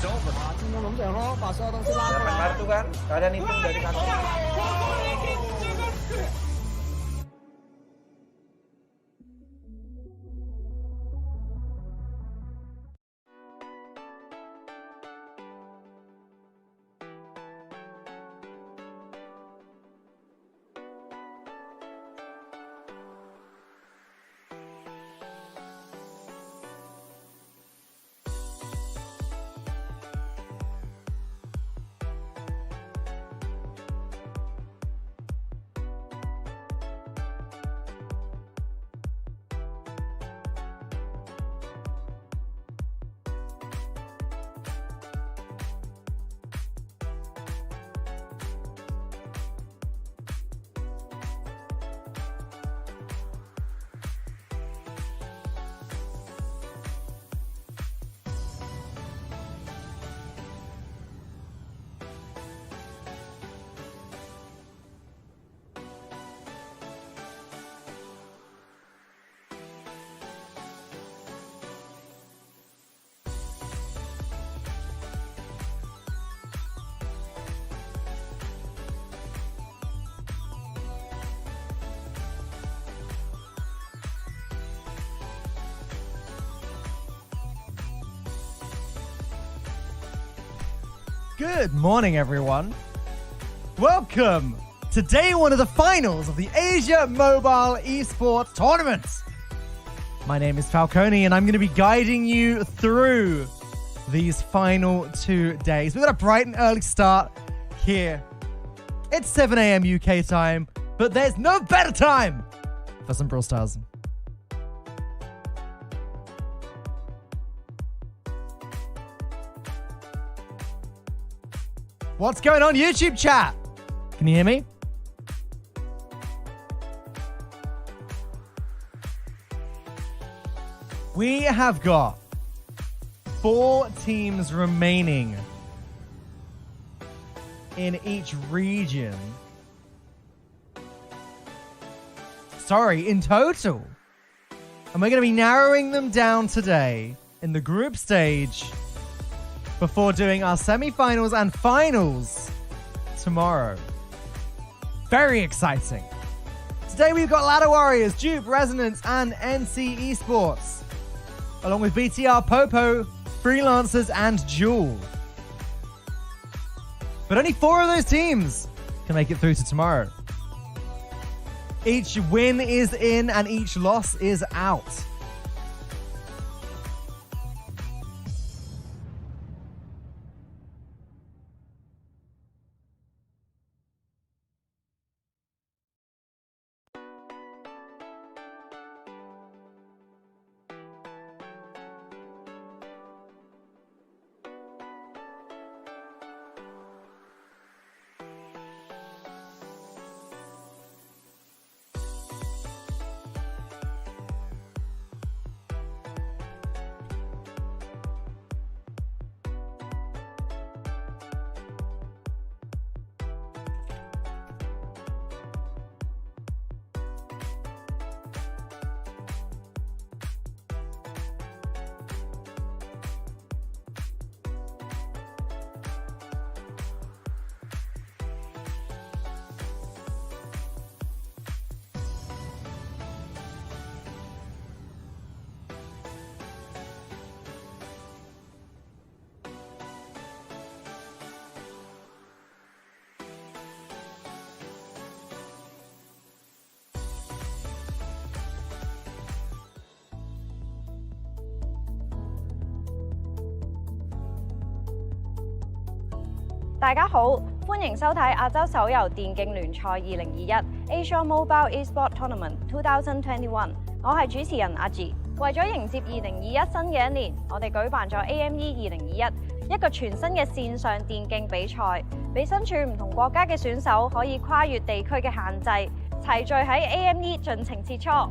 Cuma belum zero, pasal atau silakan. Silakan kartu kan? Keadaan itu dari kartu. Good morning, everyone. Welcome to day one of the finals of the Asia Mobile Esports Tournament. My name is Falcone, and I'm going to be guiding you through these final 2 days. We've got a bright and early start here. It's 7 a.m. UK time, but there's no better time for some Brawl Stars. What's going on, YouTube chat? Can you hear me? We have got 4 teams remaining in each region. Sorry, in total. And we're going to be narrowing them down today in the group stage before doing our semi-finals and finals tomorrow. Very exciting. Today we've got Ladder Warriors, Dupe, Resonance, and NC Esports, along with BTR, Popo, Freelancers, and Jewel. But only 4 of those teams can make it through to tomorrow. Each win is in and each loss is out.大家好，歡迎收睇亞洲手遊電競聯賽2021 Asia Mobile Esports Tournament 2021。我係主持人阿 G。為咗迎接2021新嘅一年，我哋舉辦咗 AME 2021一個全新嘅線上電競比賽，俾身處唔同國家嘅選手可以跨越地區嘅限制，齊聚喺 AME 盡情切磋。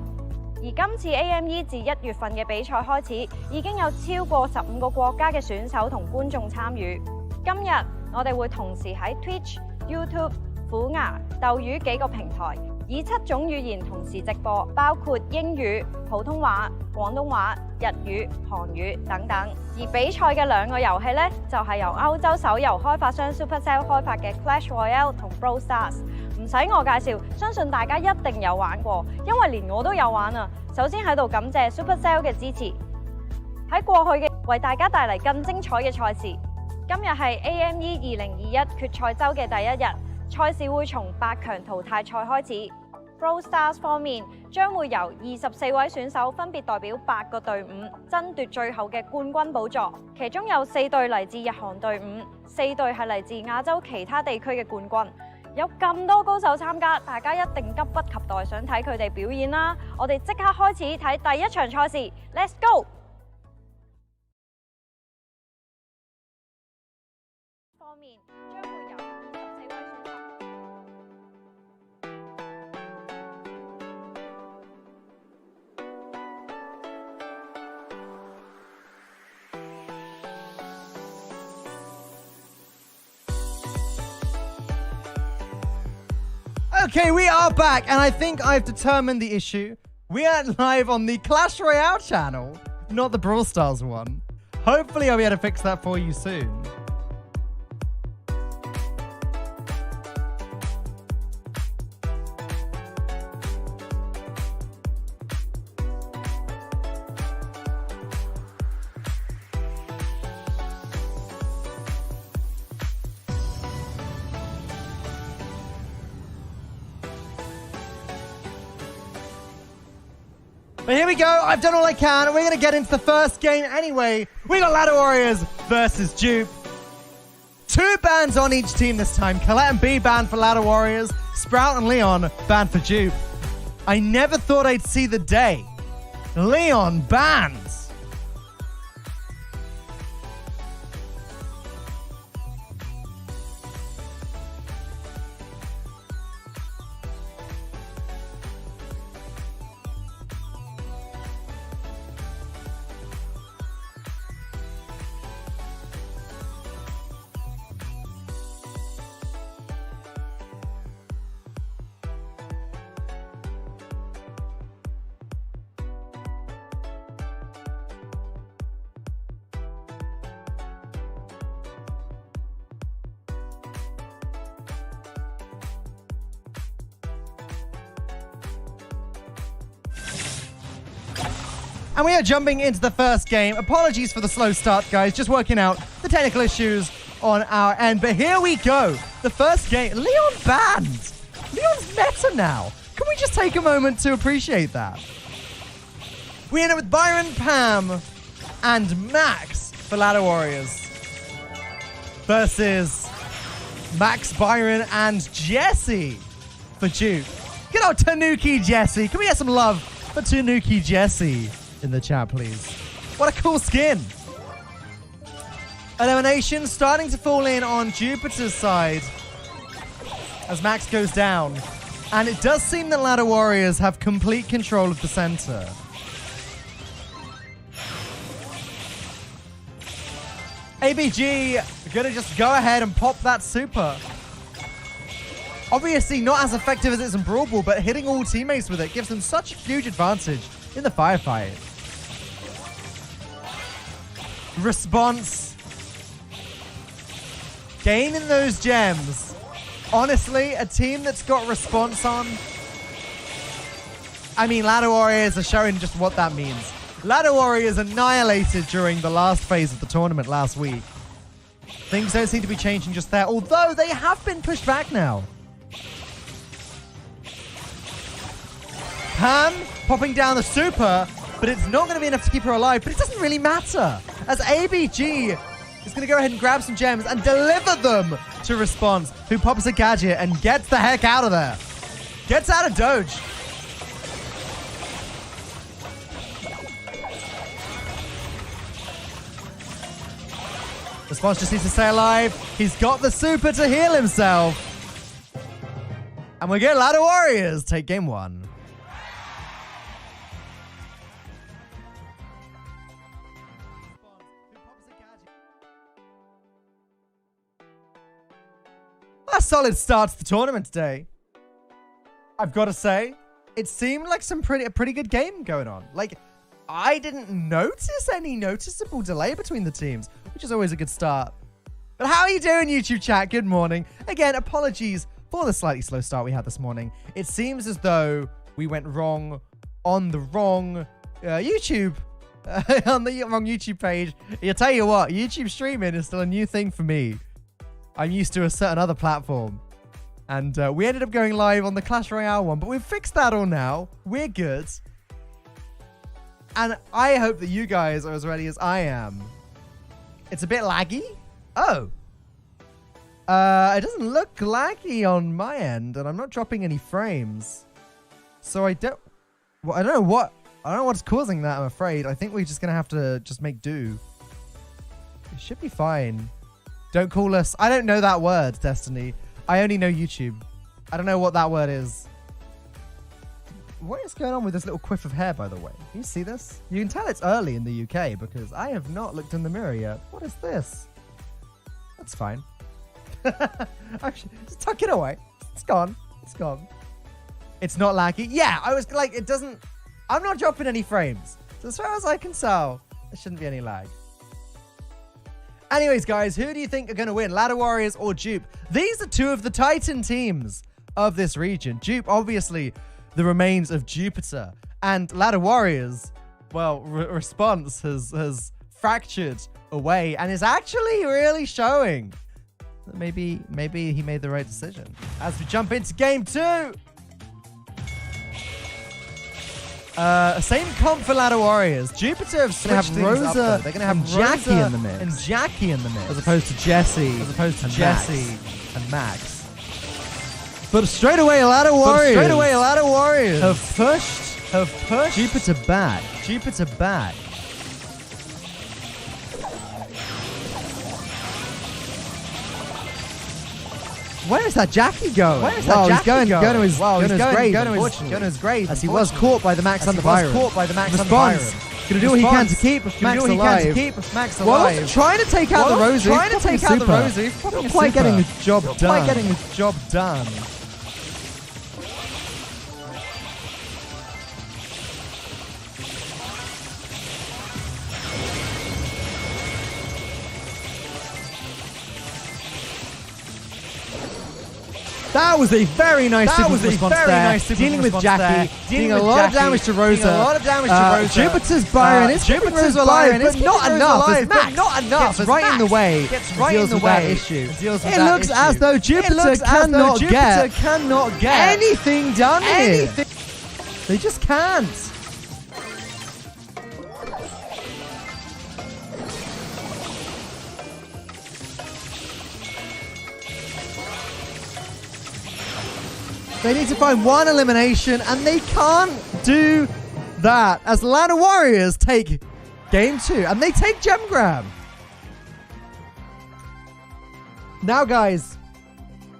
而今次 AME 自1月份嘅比賽開始，已經有超過15個國家嘅選手同觀眾參與。今日我哋會同時喺 Twitch、YouTube、虎牙、鬥魚幾個平台以7種語言同時直播，包括英語、普通話、廣東話、日語、韓語等等。而比賽嘅2個遊戲呢，就係由歐洲手遊開發商 Supercell 開發嘅 Clash Royale 同 Brawl Stars。唔使我介紹，相信大家一定有玩過，因為連我都有玩啊！首先喺度感謝 Supercell 嘅支持，喺過去嘅為大家帶嚟更精彩嘅賽事。今日係 AME 2021決賽周嘅第1日，賽事會從8強淘汰賽開始。Brawl Stars 方面將會由24位選手分別代表8個隊伍爭奪最後嘅冠軍寶座，其中有4隊嚟自日韓隊伍，4隊係嚟自亞洲其他地區嘅冠軍。有咁多高手參加，大家一定急不及待想睇佢哋表演啦！我哋即刻開始睇第1場賽事 ，Let's go！ 方面將會由24位選手。Okay, we are back, and I think I've determined the issue. We are live on the Clash Royale channel, not the Brawl Stars one. Hopefully I'll be able to fix that for you soon. But here we go. I've done all I can. We're going to get into the first game anyway. We got Ladder Warriors versus Dupe. 2 bans on each team this time. Colette and B banned for Ladder Warriors. Sprout and Leon banned for Dupe. I never thought I'd see the day. Leon banned. And we are jumping into the first game. Apologies for the slow start, guys. Just working out the technical issues on our end. But here we go. The first game. Leon banned. Leon's meta now. Can we just take a moment to appreciate that? We end up with Byron, Pam, and Max for Ladder Warriors. Versus Max, Byron, and Jesse for Duke. Good old Tanuki Jesse. Can we get some love for Tanuki Jesse in the chat, please? What a cool skin. Elimination starting to fall in on Jupiter's side as Max goes down. And it does seem that Ladder Warriors have complete control of the center. ABG gonna just go ahead and pop that super. Obviously not as effective as it is in Brawl Ball, but hitting all teammates with it gives them such a huge advantage in the firefight. Response. Gaining those gems. Honestly, a team that's got response on. I mean, Ladder Warriors are showing just what that means. Ladder Warriors annihilated during the last phase of the tournament last week. Things don't seem to be changing just there, although they have been pushed back now. Pam popping down the super, but it's not going to be enough to keep her alive, but it doesn't really matter, as ABG is going to go ahead and grab some gems and deliver them to Response, who pops a gadget and gets the heck out of there. Gets out of Doge. Response just needs to stay alive. He's got the super to heal himself. And we get Ladder Warriors take game 1. A solid start to the tournament today. I've got to say, it seemed like a pretty good game going on. Like, I didn't notice any noticeable delay between the teams, which is always a good start. But how are you doing, YouTube chat? Good morning. Again, apologies for the slightly slow start we had this morning. It seems as though we went wrong on the wrong YouTube, on the wrong YouTube page. I'll tell you what, YouTube streaming is still a new thing for me. I'm used to a certain other platform. And we ended up going live on the Clash Royale one, but we've fixed that all now. We're good. And I hope that you guys are as ready as I am. It's a bit laggy. Oh. It doesn't look laggy on my end, and I'm not dropping any frames. So I don't know what's causing that, I'm afraid. I think we're just gonna have to just make do. It should be fine. Don't call us. I don't know that word, Destiny. I only know YouTube. I don't know what that word is. What is going on with this little quiff of hair, by the way? Can you see this? You can tell it's early in the UK because I have not looked in the mirror yet. What is this? That's fine. Actually, just tuck it away. It's gone. It's gone. It's not laggy. Yeah, I was like, it doesn't... I'm not dropping any frames. So as far as I can tell, there shouldn't be any lag. Anyways, guys, who do you think are going to win? Ladder Warriors or Dupe? These are two of the Titan teams of this region. Dupe, obviously, the remains of Jupiter. And Ladder Warriors, well, Response has fractured away and is actually really showing that maybe he made the right decision. As we jump into game 2. Same comp for Ladder Warriors. Jupiter have switched things up. They're going to have Jackie in the mix. As opposed to Jesse. And Max. But straight away, Ladder Warriors have pushed Jupiter back. Where is that Jackie going? He's going to his grave. As he was caught by the Max and the Byron. Response. Gonna do what he can to keep Max alive. Well, trying to take out the Rosary. Not quite getting his job done. That was a very nice super response there. Dealing with Jackie, dealing a lot of damage to Rosa. Jupiter's Byron is keeping Rosa alive, but not enough. Gets right in the way. Deals with that issue. It looks as though Jupiter cannot get anything done here. They just can't. They need to find one elimination, and they can't do that as Ladder Warriors take game 2, and they take Gem Grab. Now, guys,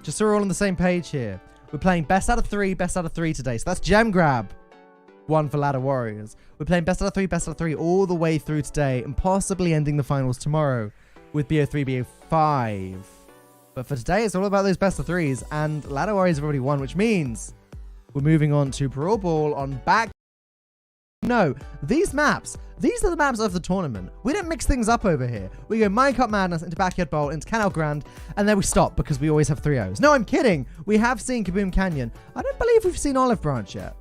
just so we're all on the same page here, we're playing best out of 3 today. So that's Gem Grab, 1 for Ladder Warriors. We're playing best out of 3 all the way through today, and possibly ending the finals tomorrow with BO3, BO5. But for today, it's all about those best of 3s, and Ladder Warriors have already won, which means we're moving on to Brawl Ball on back. No, these are the maps of the tournament. We don't mix things up over here. We go Minecart Madness into Backyard Bowl, into Canal Grand, and then we stop because we always have 3-0s. No, I'm kidding. We have seen Kaboom Canyon. I don't believe we've seen Olive Branch yet.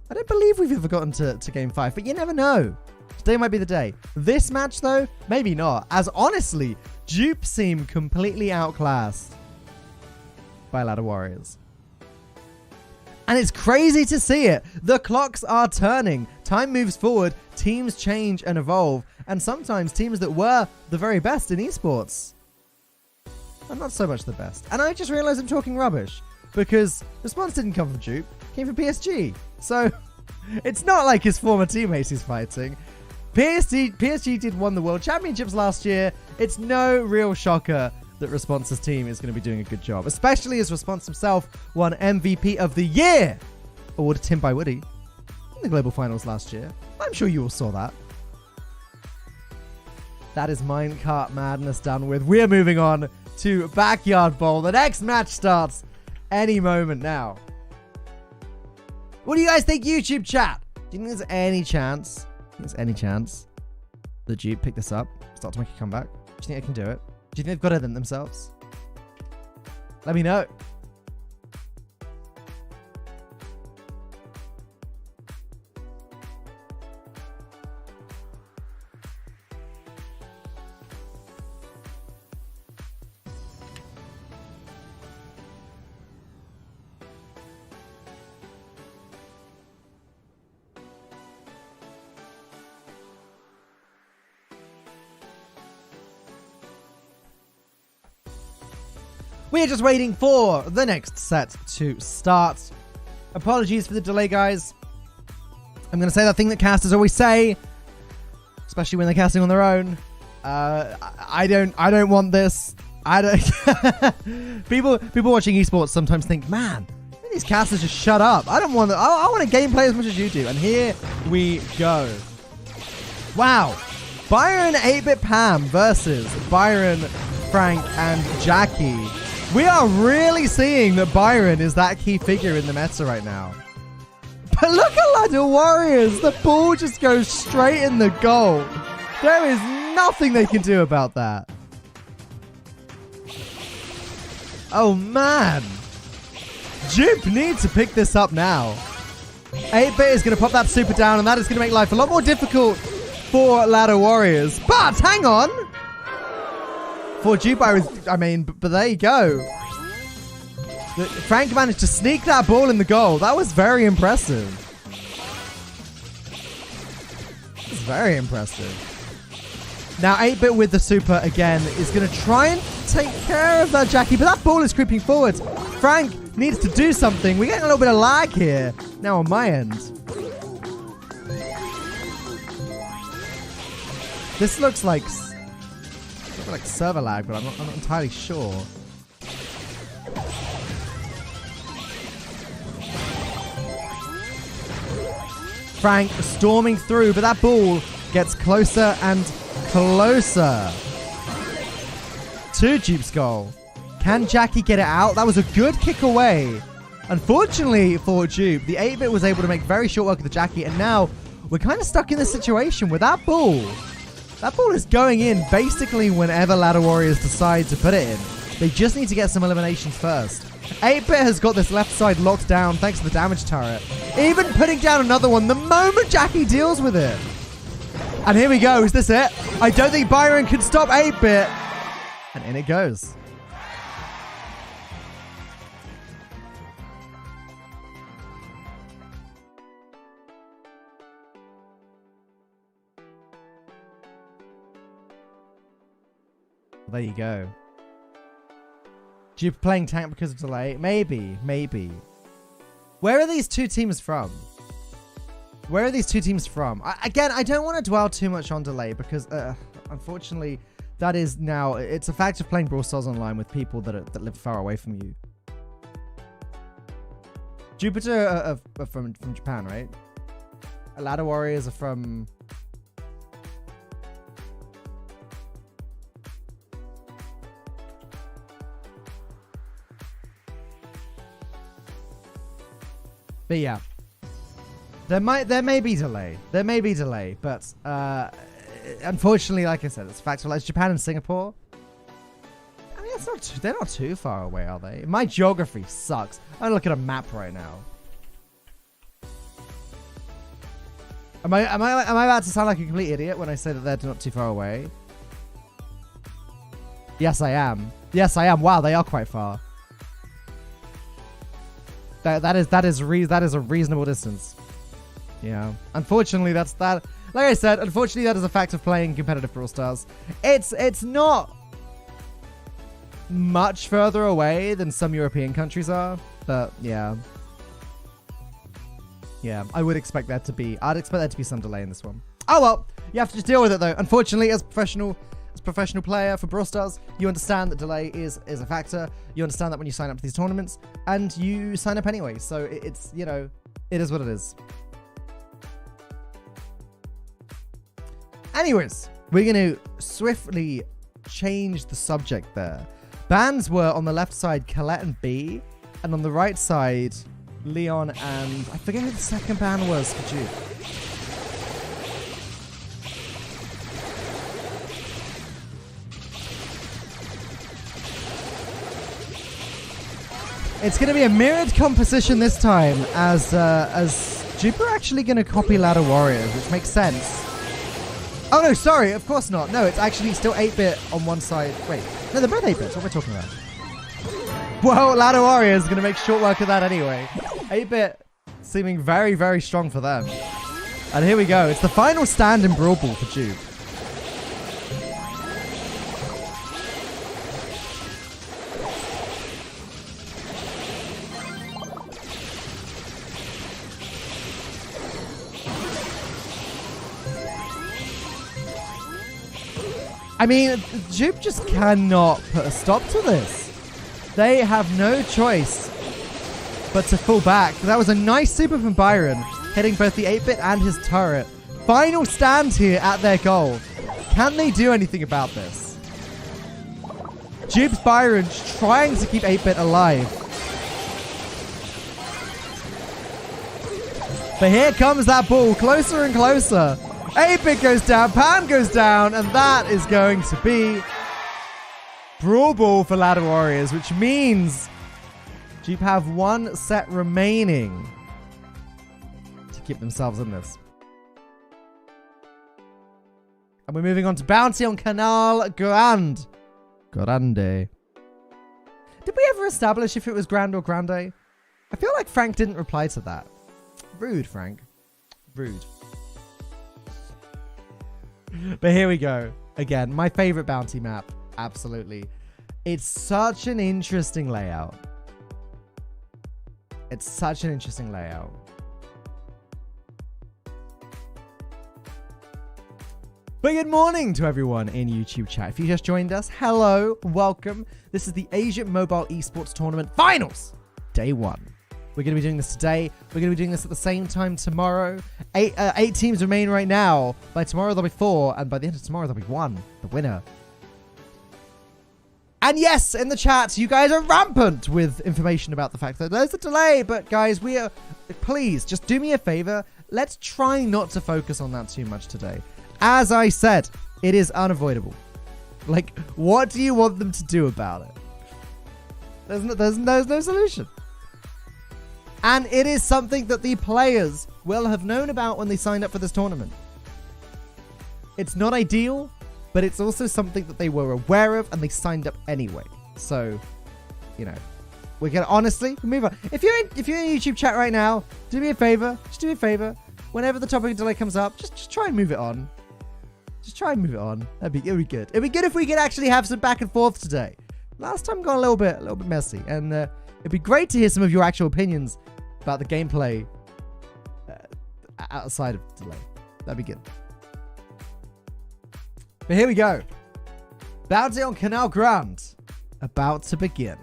I don't believe we've ever gotten to game 5, but you never know. Today might be the day. This match, though, maybe not. As honestly, Dupe seem completely outclassed by Ladder Warriors. And it's crazy to see it. The clocks are turning. Time moves forward. Teams change and evolve. And sometimes teams that were the very best in esports are not so much the best. And I just realized I'm talking rubbish because Response didn't come from Dupe. It came from PSG. So it's not like his former teammates he's fighting. PSG did won the World Championships last year. It's no real shocker that Response's team is going to be doing a good job, especially as Response himself won MVP of the Year, awarded to him by Woody in the Global Finals last year. I'm sure you all saw that. That is Minecart Madness done with. We're moving on to Backyard Bowl. The next match starts any moment now. What do you guys think, YouTube chat? Do you think there's any chance? The Dupe pick this up, start to make a comeback? Do you think they can do it? Do you think they've got it in themselves? Let me know. We are just waiting for the next set to start. Apologies for the delay, guys. I'm going to say that thing that casters always say, especially when they're casting on their own. I don't want this. I don't. people watching esports sometimes think, man, these casters just shut up. I don't want. I want to gameplay as much as you do. And here we go. Wow, Byron 8-Bit Pam versus Byron, Frank, and Jackie. We are really seeing that Byron is that key figure in the meta right now. But look at Ladder Warriors. The ball just goes straight in the goal. There is nothing they can do about that. Oh, man. Jupe needs to pick this up now. 8-Bit is going to pop that super down, and that is going to make life a lot more difficult for Ladder Warriors. But hang on. For Jupe, but there you go. Frank managed to sneak that ball in the goal. That was very impressive. It's very impressive. Now, 8-Bit with the super again is going to try and take care of that Jackie, but that ball is creeping forward. Frank needs to do something. We're getting a little bit of lag here now on my end. This looks like server lag, but I'm not entirely sure. Frank storming through, but that ball gets closer and closer to Jupe's goal. Can Jackie get it out? That was a good kick away. Unfortunately for Jupe, the 8-Bit was able to make very short work of the Jackie, and now we're kind of stuck in this situation with that ball. That ball is going in basically whenever Ladder Warriors decide to put it in. They just need to get some eliminations first. 8-Bit has got this left side locked down thanks to the damage turret. Even putting down another one the moment Jackie deals with it. And here we go. Is this it? I don't think Byron can stop 8-Bit. And in it goes. There you go. Jupe playing tank because of delay? Maybe. Where are these two teams from? Again, I don't want to dwell too much on delay because, unfortunately, that is now... It's a fact of playing Brawl Stars online with people that live far away from you. Jupiter are from Japan, right? Ladder Warriors are from... But yeah, there may be delay. But unfortunately, like I said, it's factual. It's Japan and Singapore. I mean, they're not too far away, are they? My geography sucks. I'm looking at a map right now. Am I about to sound like a complete idiot when I say that they're not too far away? Yes, I am. Wow, they are quite far. That is a reasonable distance. Yeah. Unfortunately, that's that. Like I said, unfortunately, that is a fact of playing competitive Brawl Stars. It's not much further away than some European countries are, but yeah. Yeah, I would expect that to be. I'd expect there to be some delay in this one. Oh well, you have to just deal with it though. Unfortunately, as professional player for Brawl Stars, you understand that delay is a factor. You understand that when you sign up to these tournaments, and you sign up anyway. So it's, you know, it is what it is. Anyways, we're going to swiftly change the subject there. Bans were on the left side, Colette and B, and on the right side, Leon and I forget who the second ban was for Duke. It's going to be a mirrored composition this time, as Duke are actually going to copy Ladder Warriors, which makes sense. Oh no, sorry, of course not. No, it's actually still 8-bit on one side. Wait, no, they're both 8-bits. What am I talking about? Well, Ladder Warriors is going to make short work of that anyway. 8-bit seeming very, very strong for them. And here we go. It's the final stand in Brawl Ball for Duke. I mean, Duke just cannot put a stop to this. They have no choice but to fall back. That was a nice super from Byron, hitting both the 8-bit and his turret. Final stand here at their goal. Can they do anything about this? Duke's Byron trying to keep 8-bit alive. But here comes that ball, closer and closer. 8-bit goes down, Pan goes down, and that is going to be Brawl Ball for Ladder Warriors, which means Duke have one set remaining to keep themselves in this. And we're moving on to Bounty on Canal Grande. Did we ever establish if it was Grand or Grande? I feel like Frank didn't reply to that. Rude, Frank. Rude. But here we go. Again, my favorite bounty map. Absolutely. It's such an interesting layout. It's such an interesting layout. But good morning to everyone in YouTube chat. If you just joined us, hello, welcome. This is the Asia Mobile Esports Tournament Finals, Day 1. We're going to be doing this today. We're going to be doing this at the same time tomorrow. Eight teams remain right now. By tomorrow, there'll be 4. And by the end of tomorrow, there'll be 1. The winner. And yes, in the chat, you guys are rampant with information about the fact that there's a delay. But guys, please, just do me a favor. Let's try not to focus on that too much today. As I said, it is unavoidable. Like, what do you want them to do about it? There's no solution. And it is something that the players will have known about when they signed up for this tournament. It's not ideal, but it's also something that they were aware of and they signed up anyway. So, you know, we're going to honestly move on. If you're in YouTube chat right now, do me a favor. Just do me a favor. Whenever the topic of delay comes up, just try and move it on. Just try and move it on. It'd be good. It'd be good if we could actually have some back and forth today. Last time got a little bit messy, and it'd be great to hear some of your actual opinions about the gameplay outside of delay. That'd be good. But here we go. Bounty on Canal Grande about to begin.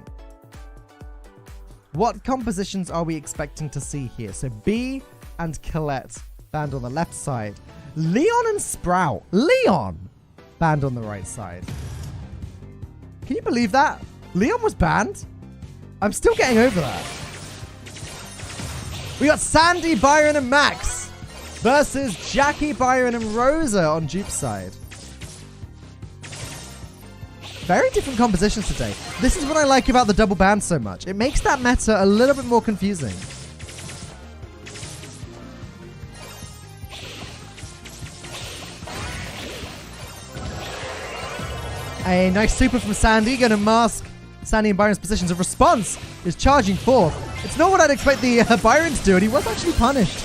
What compositions are we expecting to see here? So B and Colette banned on the left side. Leon and Sprout. Leon banned on the right side. Can you believe that? Leon was banned? I'm still getting over that. We got Sandy, Byron, and Max versus Jackie, Byron, and Rosa on Duke's side. Very different compositions today. This is what I like about the double ban so much. It makes that meta a little bit more confusing. A nice super from Sandy, going to mask Sandy and Byron's positions of response. Is charging forth. It's not what I'd expect the Byron to do, and he was actually punished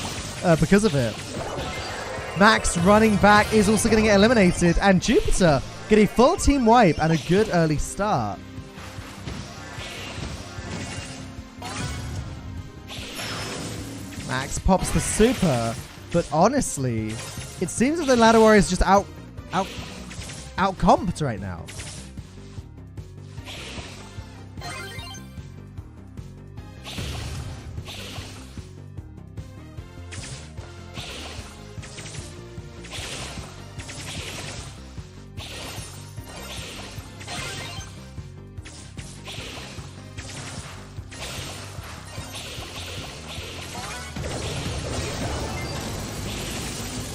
because of it. Max running back is also going to get eliminated, and Jupiter get a full team wipe and a good early start. Max pops the super, but honestly, it seems that the Ladder Warriors just out-comped right now.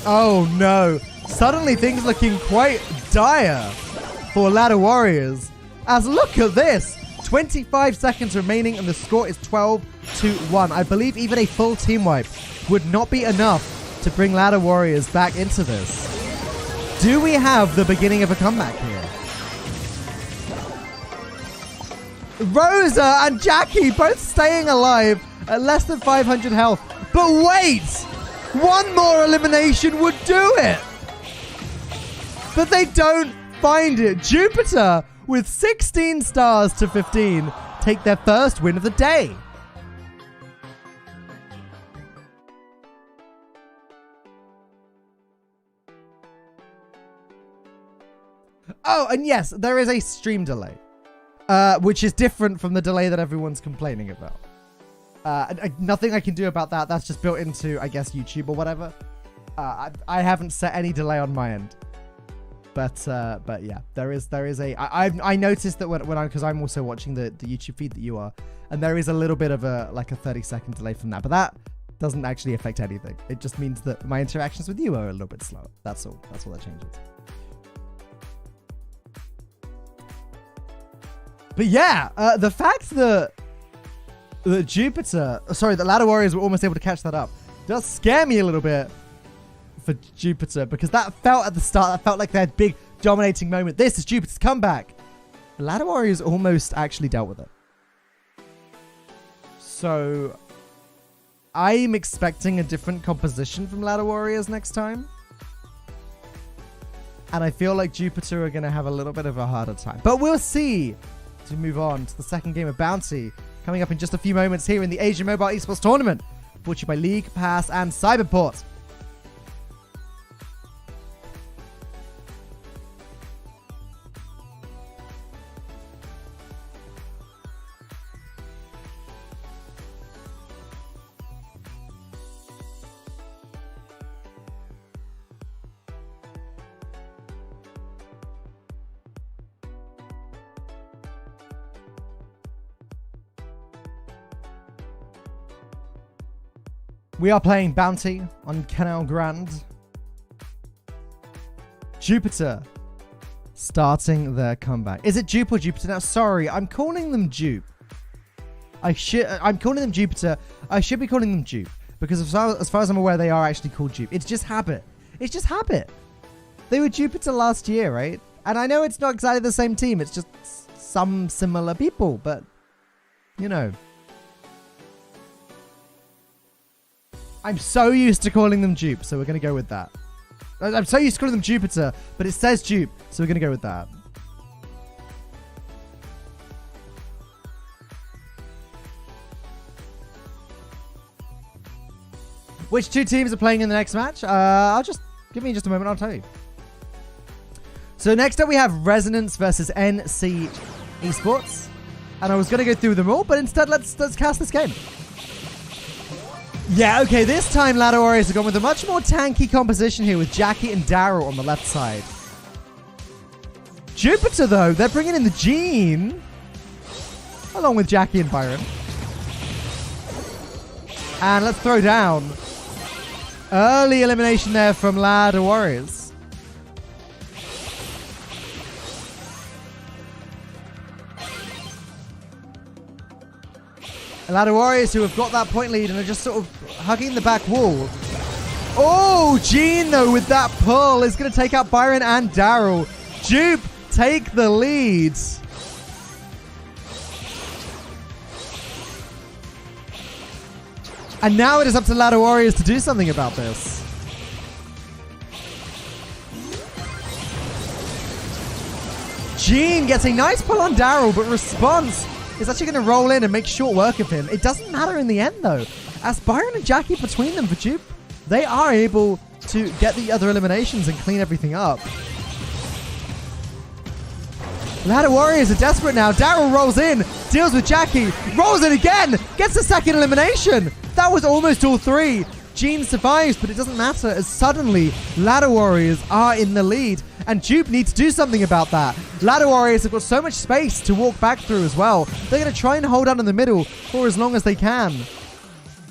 Oh no. Suddenly things looking quite dire for Ladder Warriors. As look at this. 25 seconds remaining and the score is 12-1. I believe even a full team wipe would not be enough to bring Ladder Warriors back into this. Do we have the beginning of a comeback here? Rosa and Jackie both staying alive at less than 500 health. But wait! One more elimination would do it! But they don't find it. Jupiter, with 16 stars to 15, take their first win of the day. Oh, and yes, there is a stream delay, which is different from the delay that everyone's complaining about. Nothing I can do about that. That's just built into, I guess, YouTube or whatever. I haven't set any delay on my end. But yeah, there is a. I noticed that when because I'm also watching the YouTube feed that you are, and there is a little bit of a 30-second delay from that. But that doesn't actually affect anything. It just means that my interactions with you are a little bit slower. That's all. That's all that changes. But yeah, the fact that the Ladder Warriors were almost able to catch that up does scare me a little bit for Jupiter, because that felt at the start, that felt like their big dominating moment. This is Jupiter's comeback. The Ladder Warriors almost actually dealt with it. So I'm expecting a different composition from Ladder Warriors next time. And I feel like Jupiter are going to have a little bit of a harder time. But we'll see. To move on to the second game of Bounty, coming up in just a few moments here in the Asia Mobile Esports Tournament, brought to you by LeaguePass and Cyberport. We are playing Bounty on Canal Grand. Jupiter starting their comeback. Is it Jupe or Jupiter now? Sorry, I'm calling them Jupe. I'm calling them Jupiter. I should be calling them Jupe, because as far as I'm aware, they are actually called Jupe. It's just habit. It's just habit. They were Jupiter last year, right? And I know it's not exactly the same team. It's just some similar people, but you know. I'm so used to calling them Jupe, so we're going to go with that. I'm so used to calling them Jupiter, but it says Jupe, so we're going to go with that. Which two teams are playing in the next match? Give me just a moment, I'll tell you. So next up we have Resonance versus NC Esports. And I was going to go through them all, but instead let's cast this game. Yeah, okay, this time Ladder Warriors have gone with a much more tanky composition here with Jackie and Daryl on the left side. Jupiter, though, they're bringing in the Gene, along with Jackie and Byron. And let's throw down. Early elimination there from Ladder Warriors. Ladder Warriors who have got that point lead and are just sort of hugging the back wall. Oh, Gene, though, with that pull is going to take out Byron and Daryl. Jupe take the lead. And now it is up to Ladder Warriors to do something about this. Gene gets a nice pull on Daryl, but Response is actually going to roll in and make short work of him. It doesn't matter in the end, though. As Byron and Jackie between them for Jupe, they are able to get the other eliminations and clean everything up. Ladder Warriors are desperate now. Daryl rolls in, deals with Jackie, rolls in again, gets the second elimination. That was almost all three. Gene survives, but it doesn't matter, as suddenly Ladder Warriors are in the lead, and Jupe needs to do something about that. Ladder Warriors have got so much space to walk back through as well. They're going to try and hold on in the middle for as long as they can.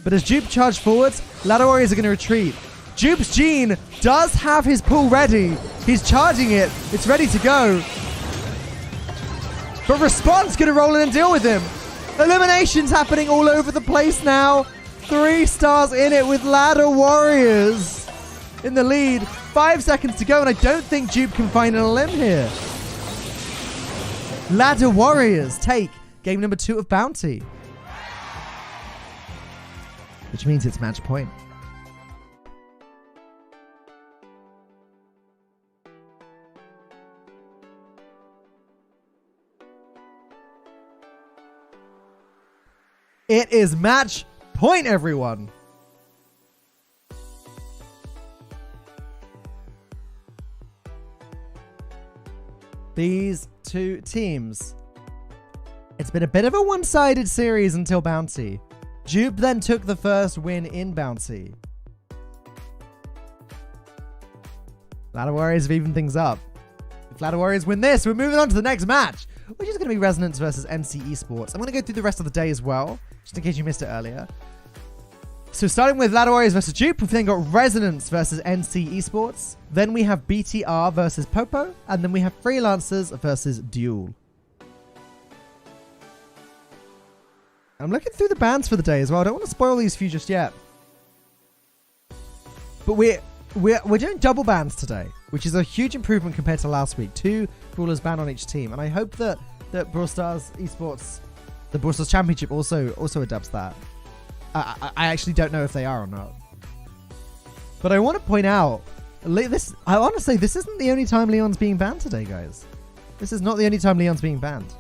But as Jupe charge forwards, Ladder Warriors are going to retreat. Jupe's Gene does have his pull ready. He's charging it. It's ready to go. But Response going to roll in and deal with him. Eliminations happening all over the place now. 3 stars in it with Ladder Warriors in the lead. 5 seconds to go, and I don't think Jupe can find an elim here. Ladder Warriors take game number 2 of Bounty. Which means it's match point. It is match point, everyone. These two teams. It's been a bit of a one-sided series until Bounty. Jupe then took the first win in Bounty. Ladder Warriors have evened things up. If Ladder Warriors win this, we're moving on to the next match, which is going to be Resonance versus NC Esports. I'm going to go through the rest of the day as well, just in case you missed it earlier. So starting with Ladder Warriors versus Jupe, we've then got Resonance versus NC Esports. Then we have BTR versus Popo. And then we have Freelancers versus Duel. I'm looking through the bans for the day as well. I don't want to spoil these for you just yet. But we're doing double bans today, which is a huge improvement compared to last week. 2 brawlers banned on each team. And I hope that Brawl Stars Esports, the Brawl Stars Championship also adapts that. I actually don't know if they are or not. But I want to point out, I want to say this isn't the only time Leon's being banned today, guys. This is not the only time Leon's being banned.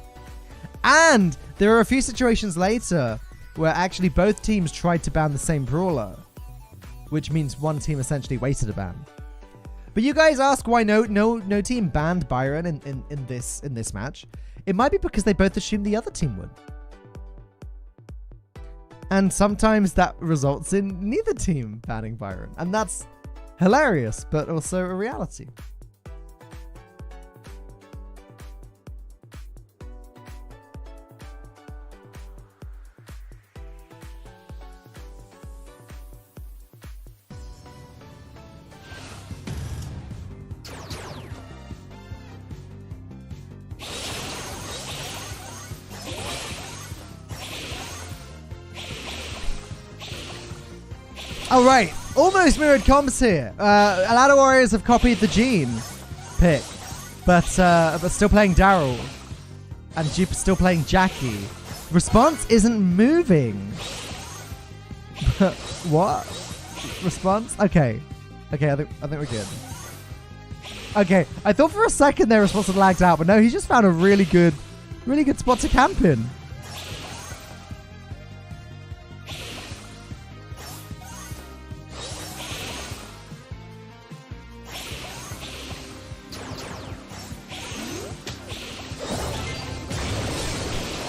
And there are a few situations later where actually both teams tried to ban the same brawler, which means one team essentially waited a ban. But you guys ask why no team banned Byron in this match. It might be because they both assumed the other team would. And sometimes that results in neither team banning Byron. And that's hilarious, but also a reality. All right, almost mirrored comps here. Ladder Warriors have copied the Gene pick, but still playing Daryl, and Jupe is still playing Jackie. Response isn't moving. What? Response? Okay, I think we're good. Okay, I thought for a second their response had lagged out, but no, he just found a really good spot to camp in.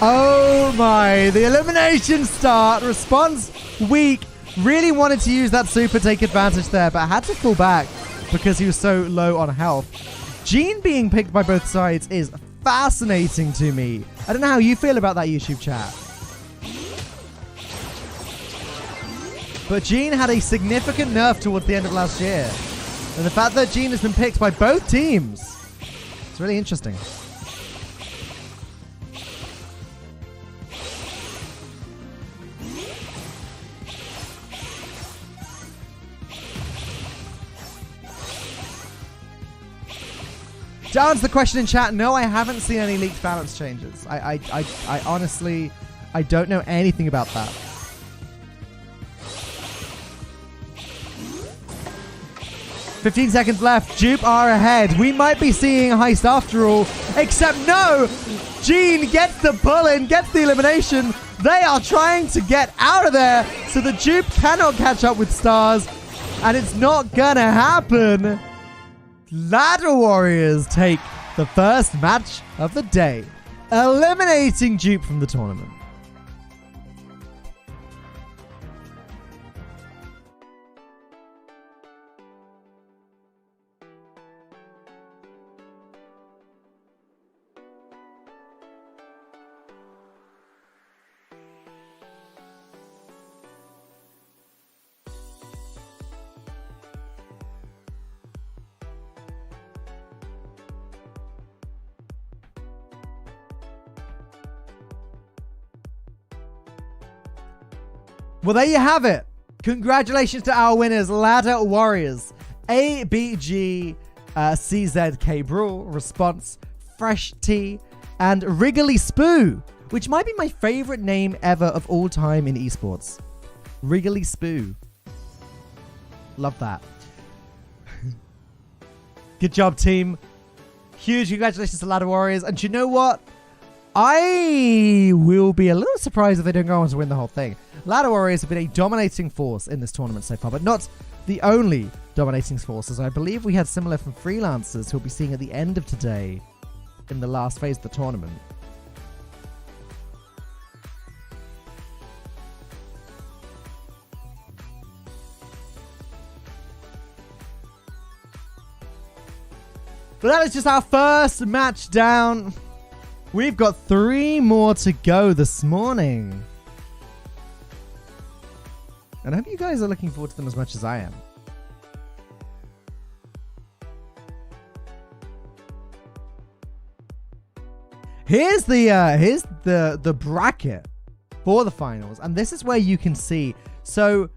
Oh my, the elimination start. Response weak. Really wanted to use that super, take advantage there, but had to fall back because he was so low on health. Gene being picked by both sides is fascinating to me. I don't know how you feel about that, YouTube chat. But Gene had a significant nerf towards the end of last year. And the fact that Gene has been picked by both teams, it's really interesting. To answer the question in chat, no, I haven't seen any leaked balance changes. I honestly, I don't know anything about that. "15 seconds left. Jupe are ahead. We might be seeing a heist after all. Except no! Gene gets the pull-in, gets the elimination. They are trying to get out of there so that Jupe cannot catch up with Stars. And it's not gonna happen. Ladder Warriors take the first match of the day, eliminating Jupe from the tournament. Well, there you have it. Congratulations to our winners, Ladder Warriors, ABG, CZK Brawl, Response, Fresh Tea, and Wriggly Spoo, which might be my favorite name ever of all time in esports. Wriggly Spoo. Love that. Good job, team. Huge congratulations to Ladder Warriors. And you know what? I will be a little surprised if they don't go on to win the whole thing. Ladder Warriors have been a dominating force in this tournament so far, but not the only dominating force, as I believe we had similar from Freelancers, who we'll be seeing at the end of today in the last phase of the tournament. But that is just our first match down. We've got 3 more to go this morning. And I hope you guys are looking forward to them as much as I am. Here's the bracket for the finals, and this is where you can see. So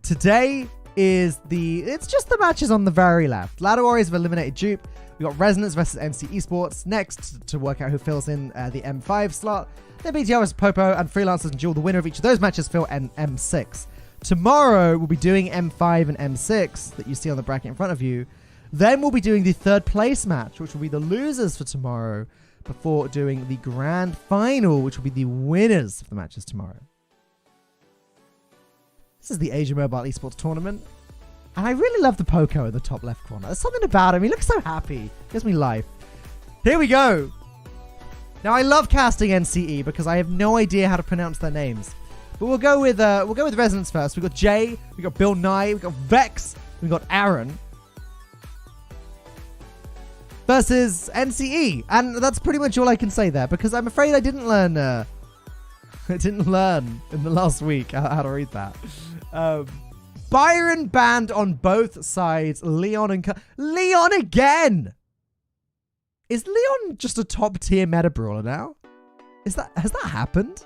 today is it's just the matches on the very left. Ladder Warriors have eliminated Dupe. We got Resonance versus NC Esports next to work out who fills in the M5 slot. Then BTR versus Popo and Freelancers and Jewel. The winner of each of those matches fill M6. Tomorrow we'll be doing M5 and M6 that you see on the bracket in front of you. Then we'll be doing the 3rd place match, which will be the losers for tomorrow, before doing the grand final, which will be the winners of the matches tomorrow. This is the Asia Mobile Esports Tournament. And I really love the Poco in the top left corner. There's something about him. He looks so happy. Gives me life. Here we go. Now, I love casting NCE because I have no idea how to pronounce their names. But we'll go with Resonance first. We've got Jay, we've got Bill Nye, we've got Vex, we've got Aaron. Versus NCE. And that's pretty much all I can say there, because I'm afraid I didn't learn I didn't learn in the last week how to read that. Byron banned on both sides. Leon and Leon again. Is Leon just a top tier meta brawler now? Has that happened?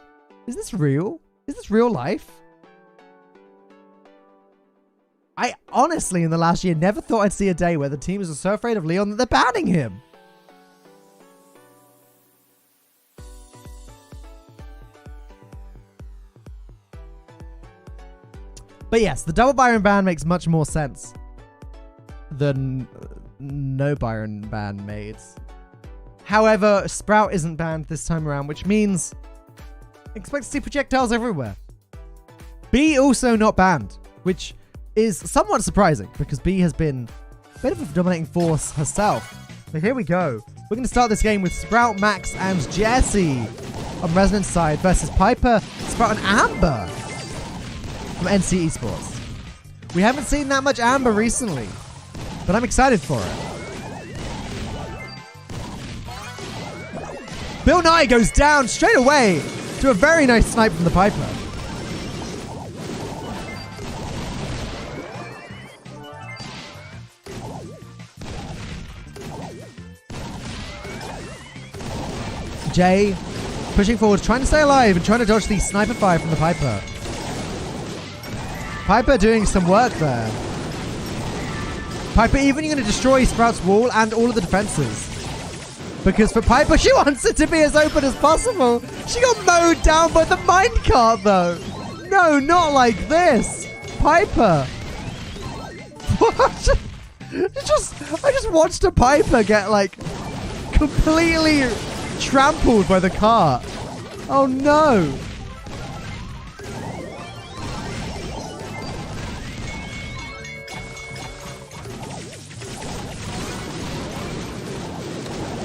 Is this real? Is this real life? I honestly, in the last year, never thought I'd see a day where the teams are so afraid of Leon that they're banning him. But yes, the double Byron ban makes much more sense than no Byron ban made. However, Sprout isn't banned this time around, which means expect to see projectiles everywhere. B also not banned, which is somewhat surprising because B has been a bit of a dominating force herself. But here we go. We're going to start this game with Sprout, Max, and Jesse on Resonance side versus Piper, Sprout, and Amber from NC Esports. We haven't seen that much Amber recently, but I'm excited for it. Bill Nye goes down straight away to a very nice snipe from the Piper. Jay pushing forward, trying to stay alive and trying to dodge the sniper fire from the Piper. Piper doing some work there. Piper even going to destroy Sprout's wall and all of the defenses. Because for Piper, she wants it to be as open as possible. She got mowed down by the minecart though. No, not like this. Piper. What? I just watched a Piper get like completely trampled by the cart. Oh no.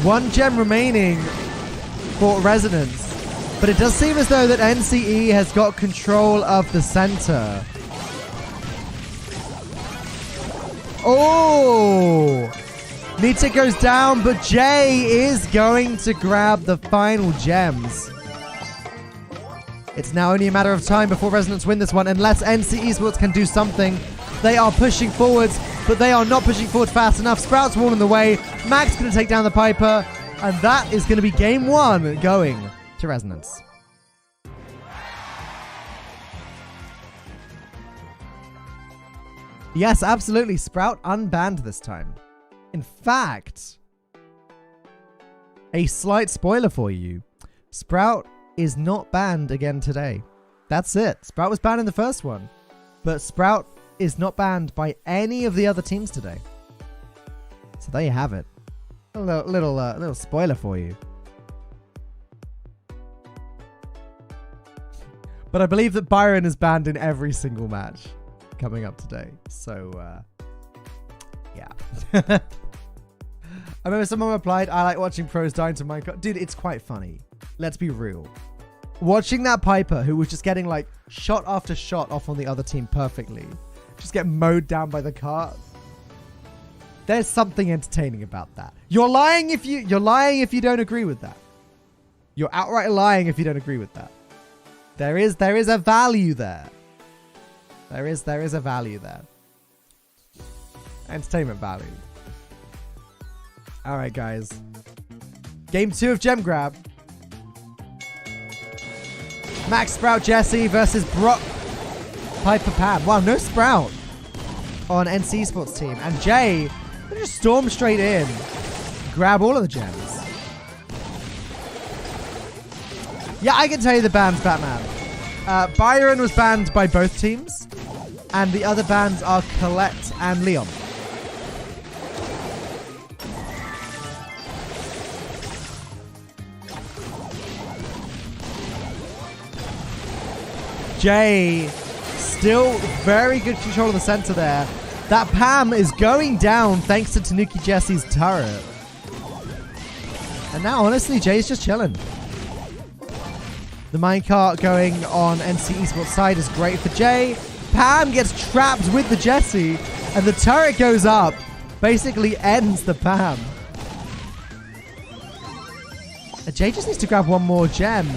One gem remaining for Resonance, but it does seem as though that NCE has got control of the center. Oh! Nita goes down, but Jay is going to grab the final gems. It's now only a matter of time before Resonance win this one, unless NC Esports can do something. They are pushing forwards, but they are not pushing forward fast enough. Sprout's wall in the way. Max going to take down the Piper, and that is going to be game 1 going to Resonance. Yes, absolutely. Sprout unbanned this time. In fact, a slight spoiler for you. Sprout is not banned again today. That's it. Sprout was banned in the first one. But Sprout is not banned by any of the other teams today. So there you have it. A little spoiler for you. But I believe that Byron is banned in every single match coming up today. So, yeah. I remember someone replied, I like watching pros dying to Minecraft. Dude, it's quite funny. Let's be real. Watching that Piper, who was just getting like shot after shot off on the other team perfectly, just get mowed down by the cart. There's something entertaining about that. You're lying if you don't agree with that. You're outright lying if you don't agree with that. There is a value there. There is a value there. Entertainment value. All right, guys. Game 2 of Gem Grab. Max, Sprout, Jesse versus Brock, Piper, Pam. Wow, no Sprout on NC Esports team. And Jay, they just storm straight in, grab all of the gems. Yeah, I can tell you the bans, Batman. Byron was banned by both teams, and the other bans are Colette and Leon. Jay, still very good control of the center there. That Pam is going down thanks to Tanuki Jesse's turret. And now, honestly, Jay's just chilling. The minecart going on NC Esports side is great for Jay. Pam gets trapped with the Jesse, and the turret goes up. Basically ends the Pam. Jay just needs to grab one more gem.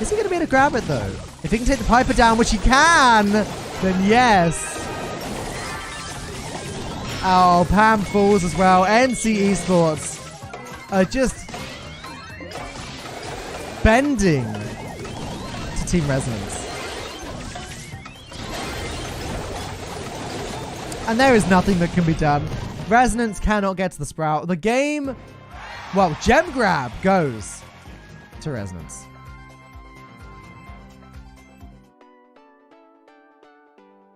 Is he going to be able to grab it, though? If he can take the Piper down, which he can, then yes. Oh, Pam falls as well. NC Esports are just bending to Team Resonance. And there is nothing that can be done. Resonance cannot get to the Sprout. The game, well, Gem Grab goes to Resonance.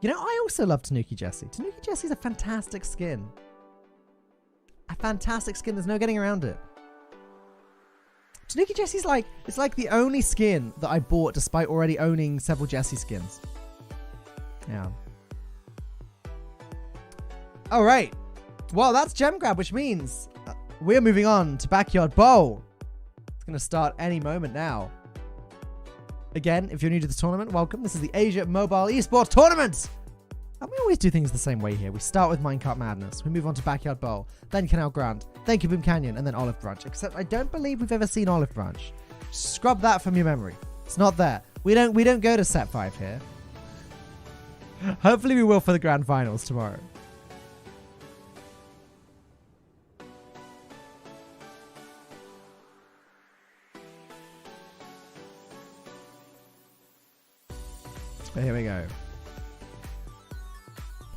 You know, I also love Tanuki Jesse. Tanuki Jesse's a fantastic skin. A fantastic skin. There's no getting around it. Tanuki Jesse's like, it's like the only skin that I bought despite already owning several Jesse skins. Yeah. All right. Well, that's Gem Grab, which means we're moving on to Backyard Bowl. It's going to start any moment now. Again, if you're new to the tournament, welcome. This is the Asia Mobile Esports Tournament. And we always do things the same way here. We start with Minecart Madness. We move on to Backyard Bowl. Then Canal Grant. Then Kaboom Canyon. And then Olive Branch. Except I don't believe we've ever seen Olive Branch. Scrub that from your memory. It's not there. We don't go to set 5 here. Hopefully we will for the grand finals tomorrow. Here we go.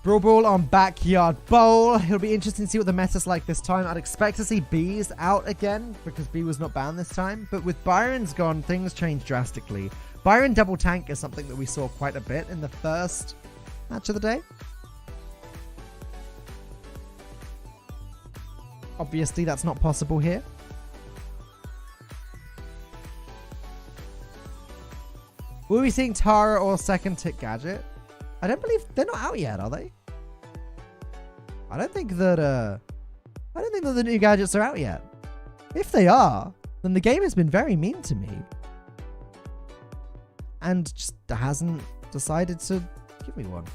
Brawl on Backyard Bowl. It'll be interesting to see what the meta's like this time. I'd expect to see Bees out again because B was not banned this time. But with Byron's gone, things change drastically. Byron double tank is something that we saw quite a bit in the first match of the day. Obviously, that's not possible here. Will we be seeing Tara or second tick gadget? I don't believe they're not out yet, are they? I don't think that the new gadgets are out yet. If they are, then the game has been very mean to me. And just hasn't decided to give me one.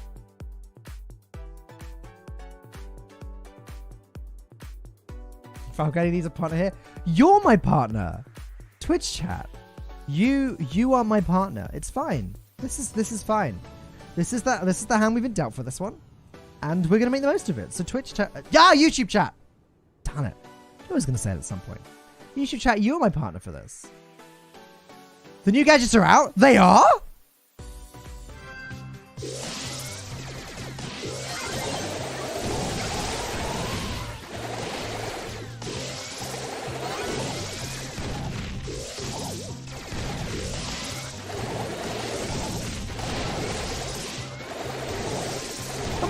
Falcone needs a partner here. You're my partner. Twitch chat. You are my partner. It's fine. This is fine. This is the hand we've been dealt for this one, and we're gonna make the most of it. So Twitch chat, yeah, YouTube chat. Damn it! I was gonna say it at some point. YouTube chat, you're my partner for this. The new gadgets are out. They are.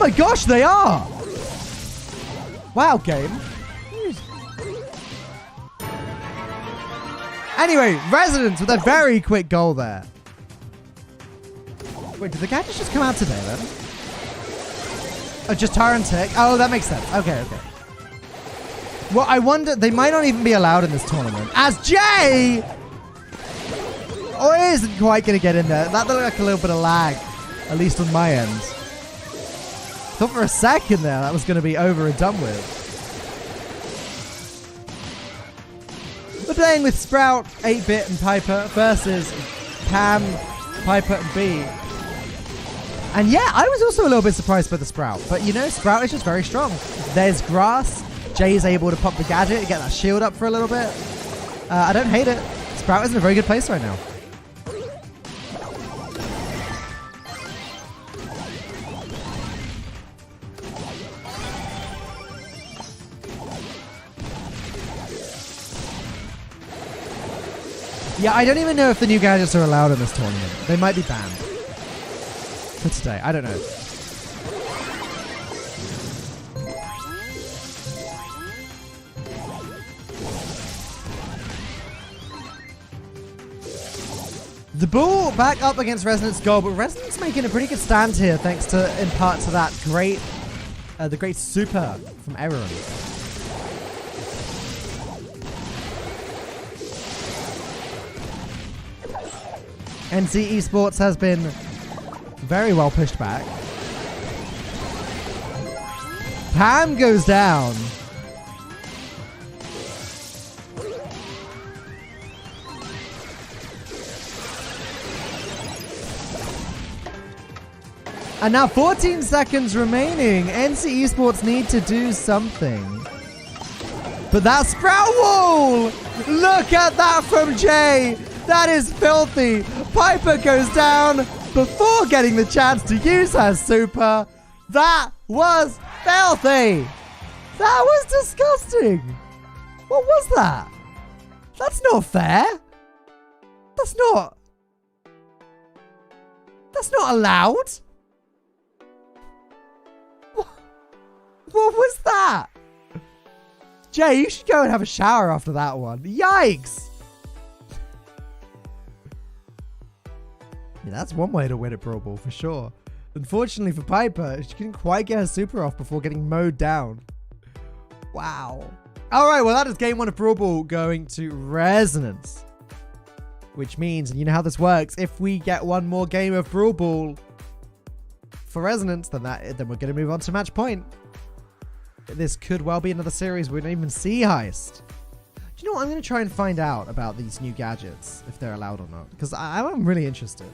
my gosh, they are. Wow, game. Anyway, Resonance with a very quick goal there. Wait, did the gadgets just come out today then? Oh, just Tyrant Tick. Oh, that makes sense. Okay, okay. Well, I wonder, they might not even be allowed in this tournament. As Jay! Oh, it isn't quite going to get in there. That looked like a little bit of lag, at least on my end. Thought for a second there that was going to be over and done with. We're playing with Sprout, 8-Bit, and Piper versus Pam, Piper, and B. And yeah, I was also a little bit surprised by the Sprout. But you know, Sprout is just very strong. There's grass. Jay is able to pop the gadget and get that shield up for a little bit. I don't hate it. Sprout is in a very good place right now. Yeah, I don't even know if the new gadgets are allowed in this tournament. They might be banned. For today, I don't know. The ball back up against Resonance goal, but Resonance making a pretty good stand here, thanks to, in part to that great, the great super from Aaron. NC Esports has been very well pushed back. Pam goes down. And now 14 seconds remaining. NC Esports need to do something. But that Sprout wall! Look at that from Jay! That is filthy. Piper goes down before getting the chance to use her super. That was filthy. That was disgusting. What was that? That's not fair. That's not allowed. What was that? Jay, you should go and have a shower after that one. Yikes. Yeah, that's one way to win at Brawl Ball for sure. Unfortunately for Piper, she couldn't quite get her super off before getting mowed down. Wow. All right, well, that is game one of Brawl Ball going to Resonance. Which means, and you know how this works, if we get one more game of Brawl Ball for Resonance, then we're going to move on to match point. This could well be another series we don't even see Heist. Do you know what? I'm going to try and find out about these new gadgets, if they're allowed or not, because I'm really interested.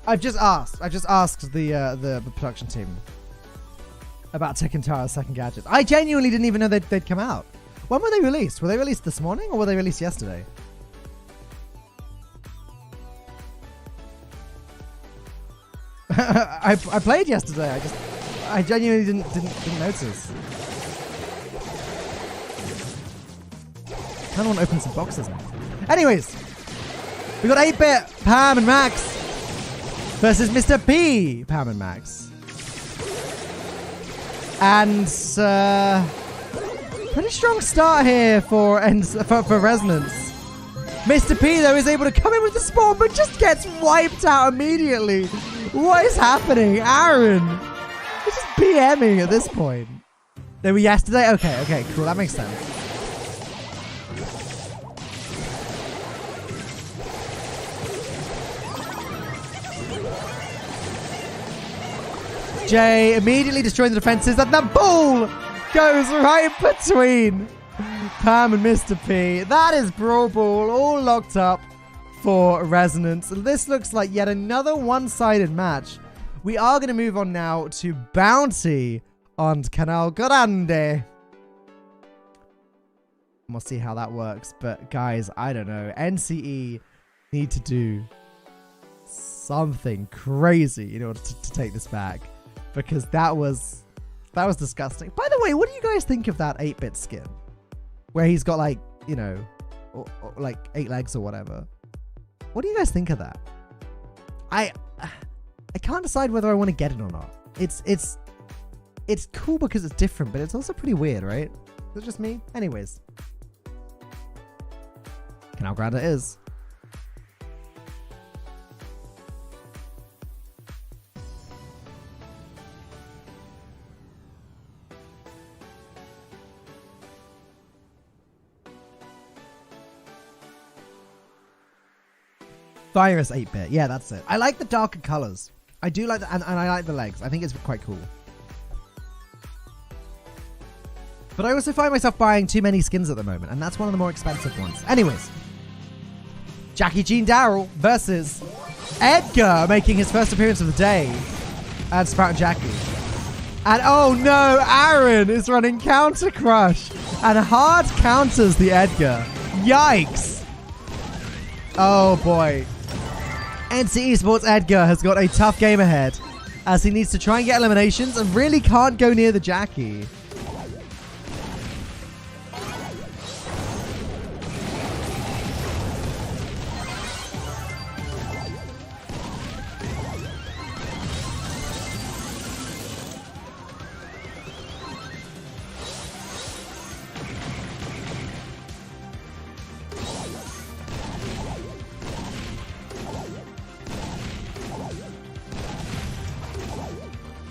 I've just asked the production team about Tekken Tara's second gadget. I genuinely didn't even know they'd come out. When were they released? Were they released this morning or were they released yesterday? I played yesterday. I genuinely didn't notice. Kind of want to open some boxes now. Anyways, we got 8-Bit, Pam and Max versus Mr. P, Pam and Max. And pretty strong start here for Resonance. Mr. P, though, is able to come in with the spawn, but just gets wiped out immediately. What is happening? Aaron is just PMing at this point. They were yesterday? Okay, cool. That makes sense. Jay immediately destroying the defenses, and the ball goes right between Pam and Mr. P. That is Brawl Ball, all locked up for Resonance. This looks like yet another one-sided match. We are going to move on now to Bounty on Canal Grande. And we'll see how that works. But guys, I don't know. NCE need to do something crazy in order to take this back, because that was disgusting. By the way, what do you guys think of that 8-bit skin where he's got like, you know, or like 8 legs or whatever? What do you guys think of that? I can't decide whether I want to get it or not. It's cool because it's different, but it's also pretty weird, right? Is it just me? Anyways, Canal Grande it is. Virus 8-bit. Yeah, that's it. I like the darker colors. I do like that, and I like the legs. I think it's quite cool. But I also find myself buying too many skins at the moment, and that's one of the more expensive ones. Anyways, Jackie Jean Darryl versus Edgar, making his first appearance of the day, and Sprout and Jackie. And oh no, Aaron is running Counter Crush and hard counters the Edgar. Yikes. Oh boy. NC Esports Edgar has got a tough game ahead, as he needs to try and get eliminations and really can't go near the Jackie.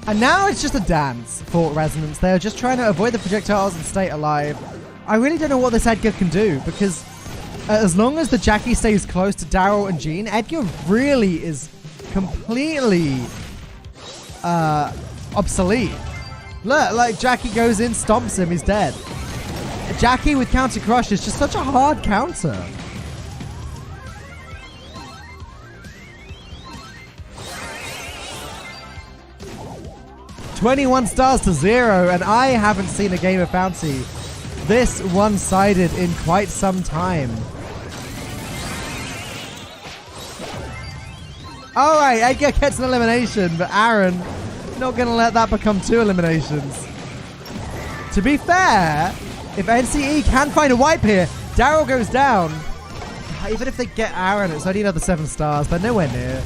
And now it's just a dance for Resonance. They are just trying to avoid the projectiles and stay alive. I really don't know what this Edgar can do, because as long as the Jackie stays close to Darryl and Jean, Edgar really is completely obsolete. Look, like Jackie goes in, stomps him, he's dead. Jackie with Counter Crush is just such a hard counter. $21 to 0, and I haven't seen a game of Bounty this one-sided in quite some time. Alright, Edgar gets an elimination, but Aaron not going to let that become 2 eliminations. To be fair, if NCE can find a wipe here, Darryl goes down. Even if they get Aaron, it's only another 7 stars. They're nowhere near.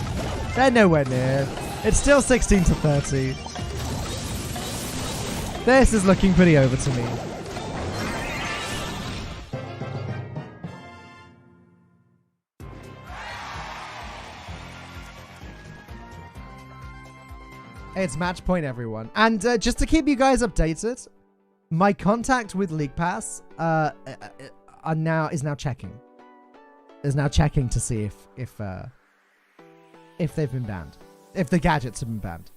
They're nowhere near. It's still 16 to 30. This is looking pretty over to me. It's match point, everyone. And just to keep you guys updated, my contact with LeaguePass is now checking. Is now checking to see if they've been banned. If the gadgets have been banned.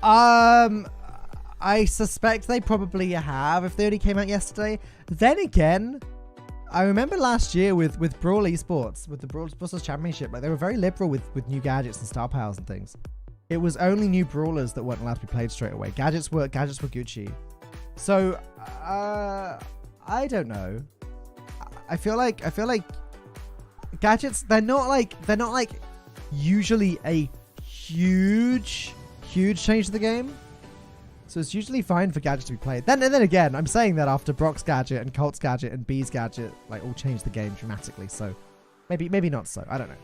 I suspect they probably have if they only came out yesterday. Then again, I remember last year with Brawl Esports, with the Brawl Stars Championship, like they were very liberal with new gadgets and star powers and things. It was only new brawlers that weren't allowed to be played straight away. Gadgets were Gucci. So I don't know. I feel like gadgets, they're not like usually a huge change to the game. So it's usually fine for gadgets to be played. Then again, I'm saying that after Brock's gadget and Colt's gadget and B's gadget like all changed the game dramatically. So maybe not so. I don't know.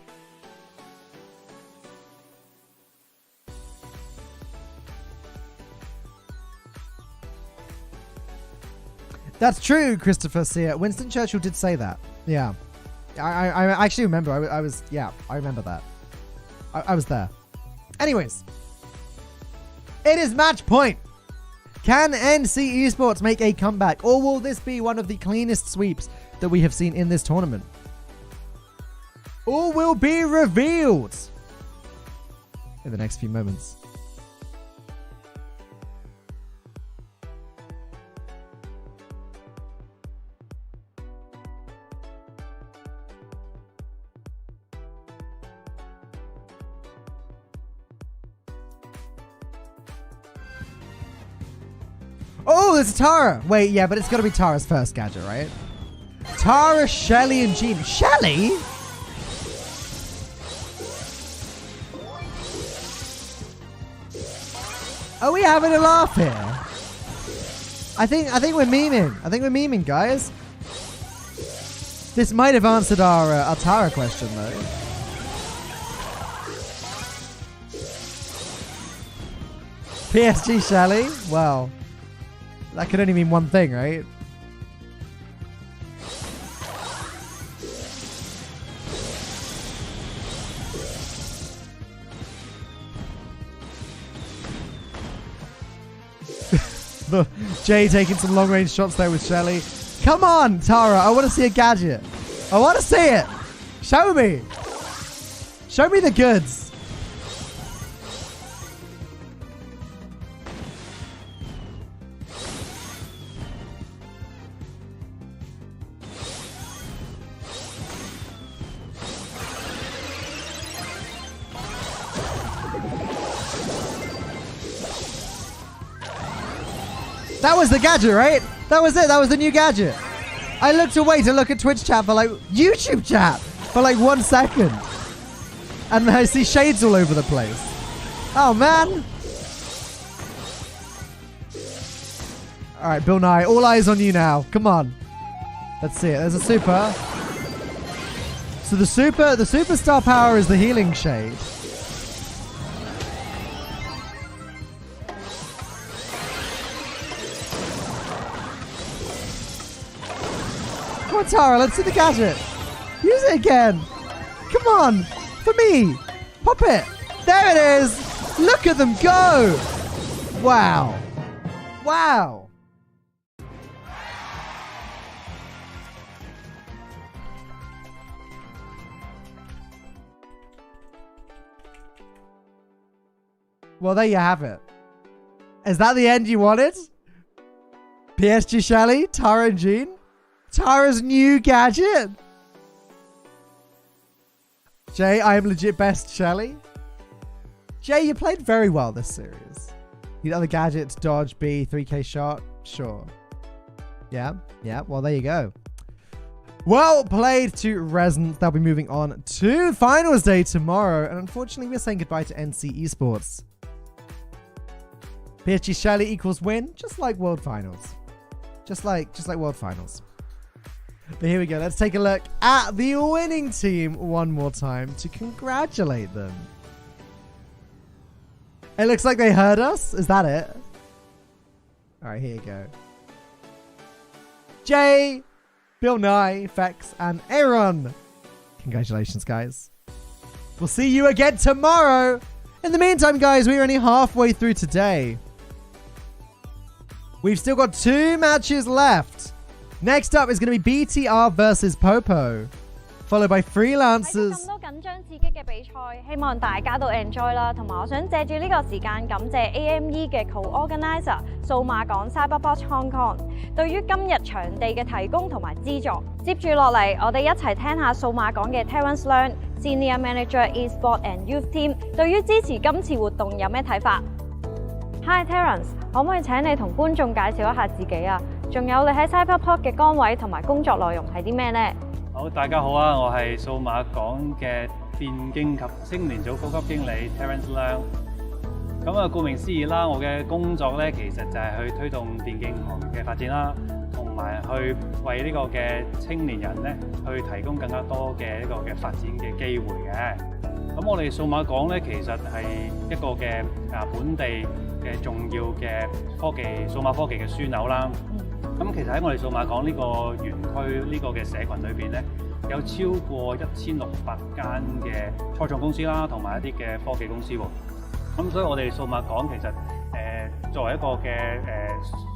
That's true, Christopher Sear. Winston Churchill did say that. Yeah. I actually remember. I remember that. I was there. Anyways. It is match point. Can NC Esports make a comeback, or will this be one of the cleanest sweeps that we have seen in this tournament? All will be revealed in the next few moments. Oh, there's Tara. Wait, yeah, but it's got to be Tara's first gadget, right? Tara, Shelly, and Jean. Shelly? Are we having a laugh here? I think we're memeing. I think we're memeing, guys. This might have answered our Tara question, though. PSG Shelly? Well, that could only mean one thing, right? Jay taking some long-range shots there with Shelly. Come on, Tara. I want to see a gadget. I want to see it. Show me. Show me the goods. That was the gadget, right? That was it. That was the new gadget. I looked away to look at Twitch chat for like YouTube chat for like 1 second. And I see shades all over the place. Oh, man. All right, Bill Nye, all eyes on you now. Come on. Let's see it. There's a super. So the superstar power is the healing shade. Come on, Tara, let's see the gadget. Use it again. Come on. For me. Pop it. There it is. Look at them go. Wow. Wow. Well, there you have it. Is that the end you wanted? PSG Shelly, Tara and Jean? Tara's new gadget. Jay, I am legit best Shelly. Jay, you played very well this series. You know the gadgets, dodge, B, 3k shot. Sure. Yeah. Well, there you go. Well played to Resonance. They'll be moving on to finals day tomorrow. And unfortunately, we're saying goodbye to NC Esports. PSG Shelly equals win, just like World Finals. Just like World Finals. But here we go. Let's take a look at the winning team one more time to congratulate them. It looks like they heard us. Is that it? All right, here you go. Jay, Bill Nye, Fex, and Aaron. Congratulations, guys. We'll see you again tomorrow. In the meantime, guys, we're only halfway through today. We've still got 2 matches left. Next up is going to be BTR versus Popo, followed by Freelancers. 咁多緊張刺激嘅比賽，希望大家都 enjoy 啦。同埋我想借住呢個時間感謝 AME 嘅 co-organizer 數碼港 Cyberport Hong Kong 對於今日場地嘅提供同埋資助。接住落嚟，我哋一齊聽下數碼港嘅 Terence Leung Senior Manager Esport and Youth Team 對於支持今次活動有咩睇法 ？Hi Terence， 可唔可以請你同觀眾介紹一下自己啊？仲有你喺 Cyberport 嘅崗位同埋工作內容係啲咩呢？好，大家好啊！我係數碼港嘅電競及青年組高級經理 Terence Leung。咁啊，顧名思義啦，我嘅工作咧其實就係去推動電競行業嘅發展啦，同埋去為呢個嘅青年人咧去提供更加多嘅一個嘅發展嘅機會嘅。咁我哋數碼港咧其實係一個嘅本地嘅重要嘅數碼科技嘅樞紐啦。咁其實喺我哋數碼港呢個園區呢個嘅社群裏邊咧，有超過1600間嘅初創公司啦，同埋一啲嘅科技公司喎。咁所以我哋數碼港其實作為一個嘅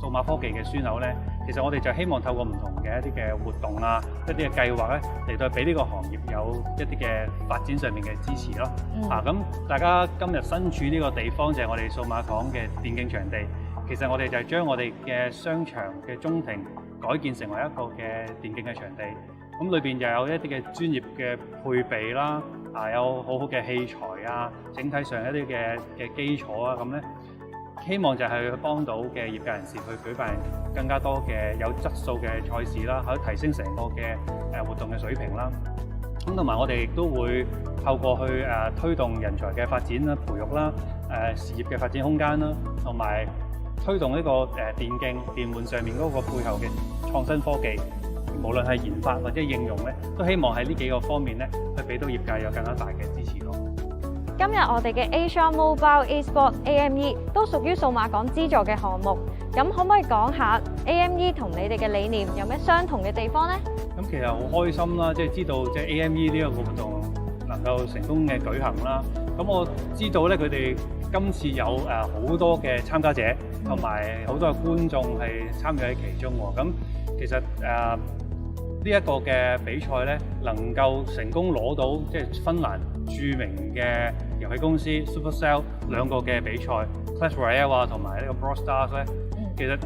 數碼科技嘅樞紐咧，其實我哋就希望透過唔同嘅一啲嘅活動啊，一啲嘅計劃咧，嚟到俾呢個行業有一啲嘅發展上面嘅支持咯。咁大家今日身處呢個地方就係我哋數碼港嘅電競場地。其實我哋就係將我哋嘅商場嘅中庭改建成為一個嘅電競嘅場地，咁裏邊又有一啲嘅專業嘅配備啦，有好好嘅器材啊，整體上一啲嘅基礎啊，咁咧希望就係去幫到嘅業界人士去舉辦更加多嘅有質素嘅賽事啦，可以提升成個嘅活動嘅水平啦。咁同埋我哋亦都會透過去推動人才嘅發展啦、培育啦、事業嘅發展空間啦，同埋推動呢個電玩上面嗰個背後嘅創新科技，無論係研發或者應用咧，都希望喺呢幾個方面咧，去俾到業界有更加大嘅支持咯。今日我哋嘅 Asia Mobile Esports AME 都屬於數碼港資助嘅項目，咁可唔可以講下 AME 同你哋嘅理念有咩相同嘅地方呢？咁其實好開心啦，即係知道即係 AME 呢一個活動能夠成功嘅舉行啦。咁我知道咧，佢哋今次有好多嘅參加者，同埋好多嘅觀眾係參與喺其中喎。咁其實呢一個嘅比賽咧，能夠成功攞到即係芬蘭著名嘅遊戲公司 Supercell 兩個嘅比賽 Clash Royale 同埋呢個 Brawl Stars 咧，其實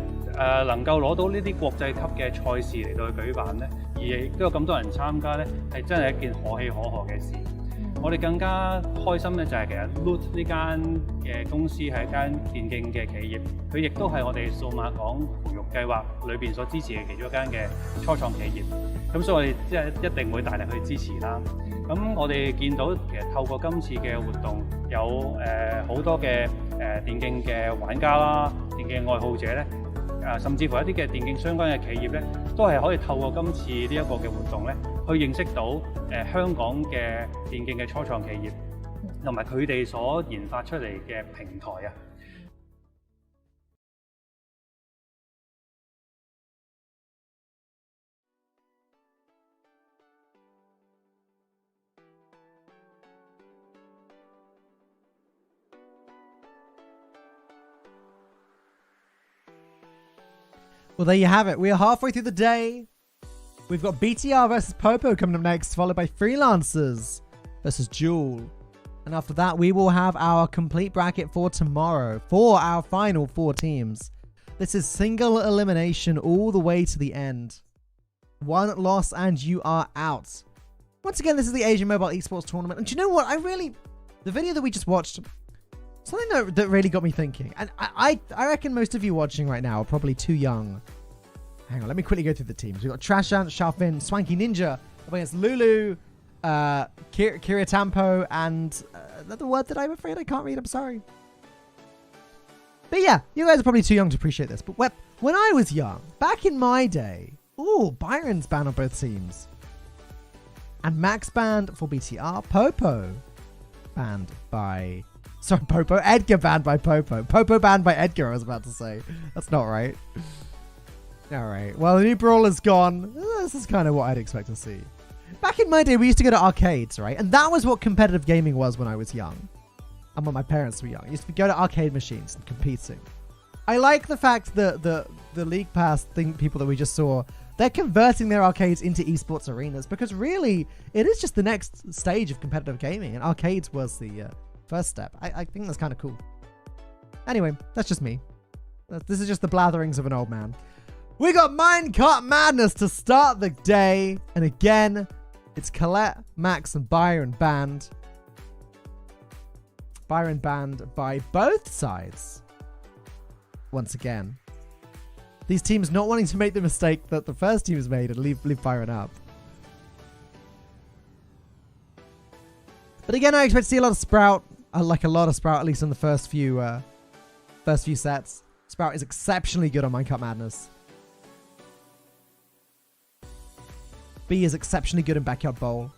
能夠攞到呢啲國際級嘅賽事嚟到去舉辦咧，而亦都有咁多人參加咧，係真係一件可喜可賀嘅事。我哋更加開心咧，就係其實 Loot 呢間嘅公司係一間電競嘅企業，佢亦都係我哋數碼港培育計劃裏邊所支持嘅其中一間嘅初創企業。咁所以我哋即係一定會大力去支持啦。咁我哋見到其實透過今次嘅活動，有好多嘅電競嘅玩家啦、電競愛好者咧，甚至乎一啲嘅電競相關嘅企業咧，都係可以透過今次呢一個嘅活動咧，去認識到香港嘅電競嘅初創企業，同埋佢哋所研發出嚟嘅平台啊。Well, there you have it. We are halfway through the day. We've got BTR versus Popo coming up next, followed by Freelancers versus Jewel. And after that, we will have our complete bracket for tomorrow for our final 4 teams. This is single elimination all the way to the end. 1 loss and you are out. Once again, this is the Asia Mobile Esports Tournament. And do you know what? The video that we just watched, something that really got me thinking. And I reckon most of you watching right now are probably too young. Hang on, let me quickly go through the teams. We've got Trashant, Sharfin, Swanky Ninja up against Lulu, Kiritampo, and another word that I'm afraid I can't read. I'm sorry. But yeah, you guys are probably too young to appreciate this. But when I was young, back in my day, Byron's banned on both teams. And Max banned for BTR. Popo banned by... Sorry, Popo. Edgar banned by Popo. Popo banned by Edgar, I was about to say. That's not right. Alright. Well, the new Brawler's gone. This is kind of what I'd expect to see. Back in my day, we used to go to arcades, right? And that was what competitive gaming was when I was young. And when my parents were young. I used to go to arcade machines and competing. I like the fact that the LeaguePass people that we just saw, they're converting their arcades into esports arenas, because really, it is just the next stage of competitive gaming, and arcades was the first step. I think that's kind of cool. Anyway, that's just me. This is just the blatherings of an old man. We got Minecart Madness to start the day, and again, it's Colette, Max, and Byron banned. Byron banned by both sides. Once again. These teams not wanting to make the mistake that the first team has made and leave Byron up. But again, I expect to see a lot of Sprout. Like a lot of Sprout, at least in the first few sets. Sprout is exceptionally good on Minecart Madness. B is exceptionally good in Backyard Bowl.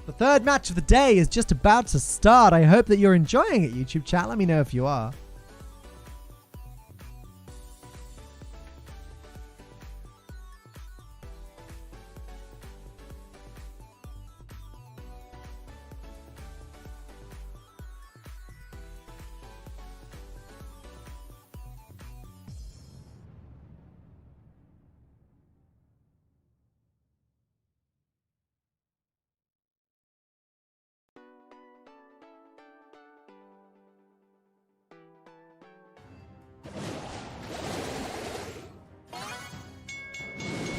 The third match of the day is just about to start. I hope that you're enjoying it, YouTube chat. Let me know if you are.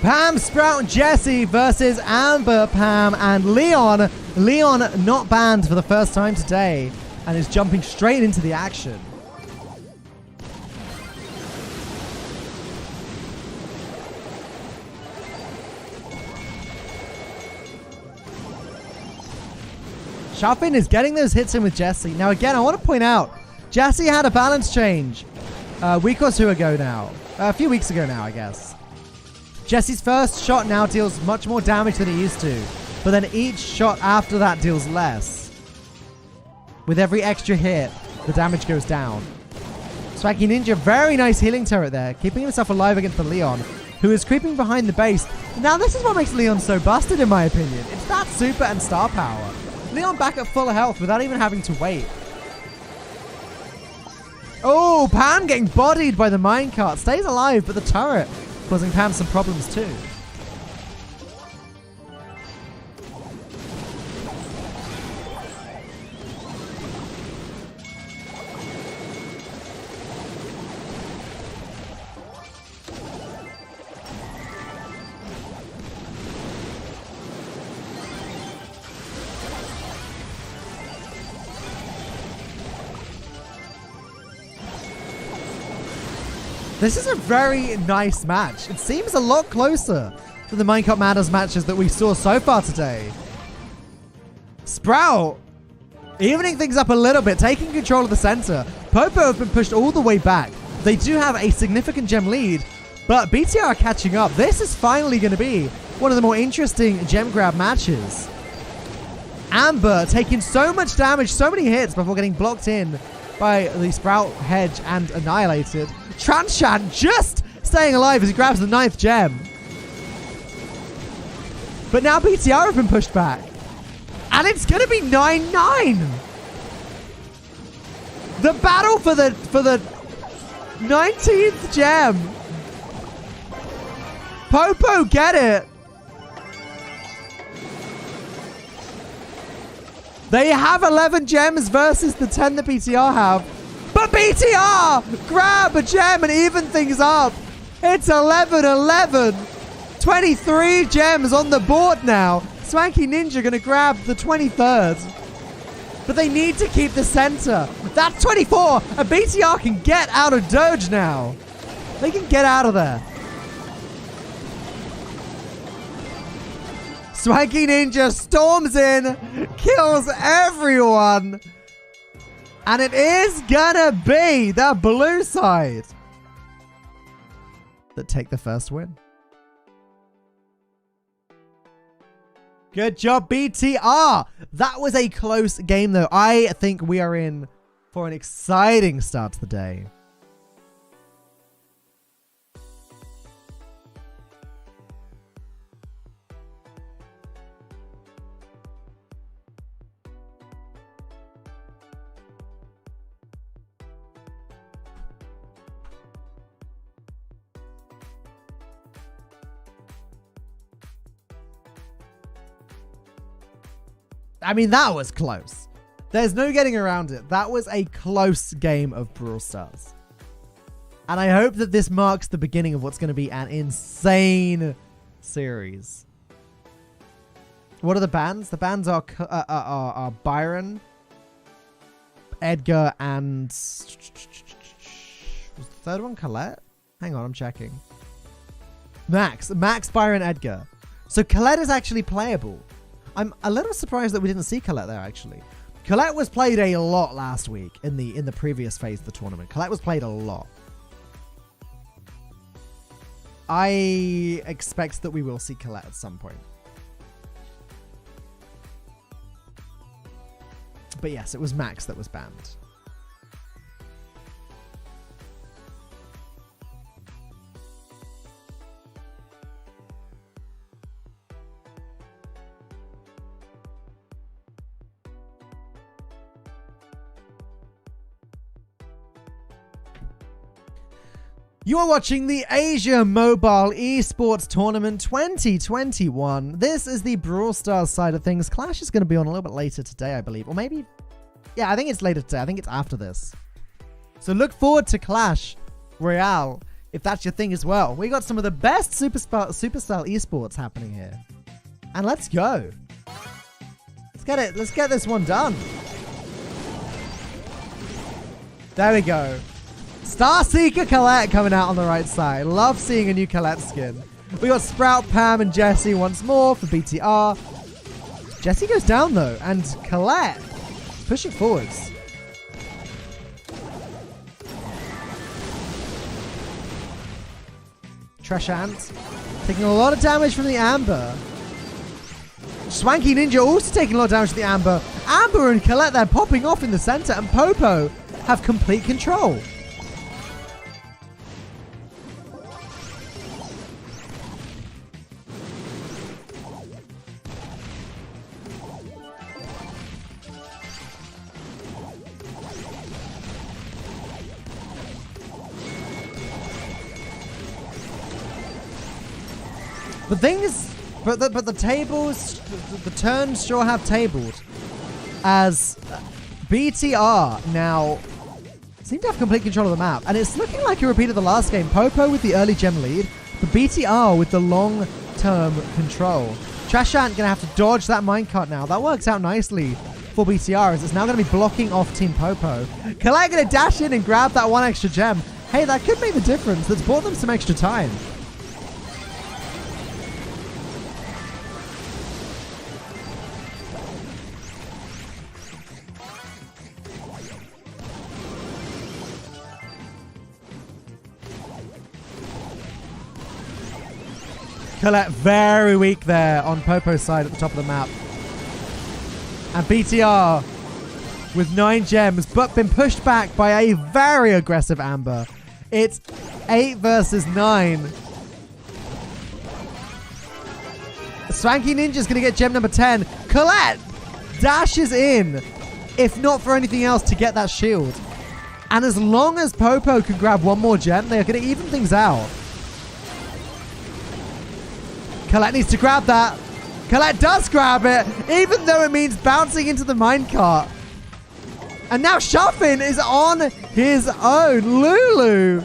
Pam, Sprout, and Jesse versus Amber, Pam, and Leon. Leon not banned for the first time today and is jumping straight into the action. Sharfin is getting those hits in with Jesse. Now, again, I want to point out, Jesse had a balance change a week or two ago now. A few weeks ago now, I guess. Jesse's first shot now deals much more damage than it used to. But then each shot after that deals less. With every extra hit, the damage goes down. Swanky Ninja, very nice healing turret there. Keeping himself alive against the Leon, who is creeping behind the base. Now, this is what makes Leon so busted, in my opinion. It's that super and star power. Leon back at full health without even having to wait. Oh, Pam getting bodied by the minecart. Stays alive, but the turret causing Pam some problems too. This is a very nice match. It seems a lot closer to the Minecraft Matters matches that we saw so far today. Sprout evening things up a little bit, taking control of the center. Popo have been pushed all the way back. They do have a significant gem lead, but BTR are catching up. This is finally going to be one of the more interesting gem grab matches. Amber taking so much damage, so many hits before getting blocked in by the Sprout hedge and annihilated. Transhan just staying alive as he grabs the 9th gem. But now BTR have been pushed back. And it's going to be 9-9. The battle for the 19th gem. Popo, get it. They have 11 gems versus the 10 that BTR have. But BTR grab a gem and even things up. It's 11-11. 23 gems on the board now. Swanky Ninja going to grab the 23rd. But they need to keep the center. That's 24. And BTR can get out of Doge now. They can get out of there. Swanky Ninja storms in, kills everyone. And it is gonna be the blue side that take the first win. Good job, BTR. That was a close game, though. I think we are in for an exciting start to the day. I mean, that was close. There's no getting around it. That was a close game of Brawl Stars. And I hope that this marks the beginning of what's going to be an insane series. What are the bans? The bans are Byron, Edgar, and... was the third one Colette? Hang on, I'm checking. Max, Byron, Edgar. So Colette is actually playable. I'm a little surprised that we didn't see Colette there, actually. Colette was played a lot last week in the previous phase of the tournament. Colette was played a lot. I expect that we will see Colette at some point. But yes, it was Max that was banned. You are watching the Asia Mobile Esports Tournament 2021. This is the Brawl Stars side of things. Clash is going to be on a little bit later today, I believe. Or maybe... yeah, I think it's later today. I think it's after this. So look forward to Clash Royale, if that's your thing as well. We got some of the best Superstyle esports happening here. And let's go. Let's get it. Let's get this one done. There we go. Starseeker Colette coming out on the right side. Love seeing a new Colette skin. We got Sprout, Pam, and Jesse once more for BTR. Jessie goes down though, and Colette is pushing forwards. Trashant taking a lot of damage from the Amber. Swanky Ninja also taking a lot of damage from the Amber. Amber and Colette, they're popping off in the center, and Popo have complete control. The thing is, but the tables, the turns sure have tabled, as BTR now seem to have complete control of the map, and it's looking like a repeat of the last game. Popo with the early gem lead, but BTR with the long-term control. Trashant gonna have to dodge that minecart now. That works out nicely for BTR, as it's now gonna be blocking off Team Popo. Colette gonna dash in and grab that one extra gem. Hey, that could make the difference. That's bought them some extra time. Colette very weak there on Popo's side at the top of the map. And BTR with 9 gems, but been pushed back by a very aggressive Amber. It's 8 versus 9. Swanky Ninja's going to get gem number 10. Colette dashes in, if not for anything else, to get that shield. And as long as Popo can grab one more gem, they're going to even things out. Colette needs to grab that. Colette does grab it, even though it means bouncing into the minecart. And now Shuffin is on his own. Lulu.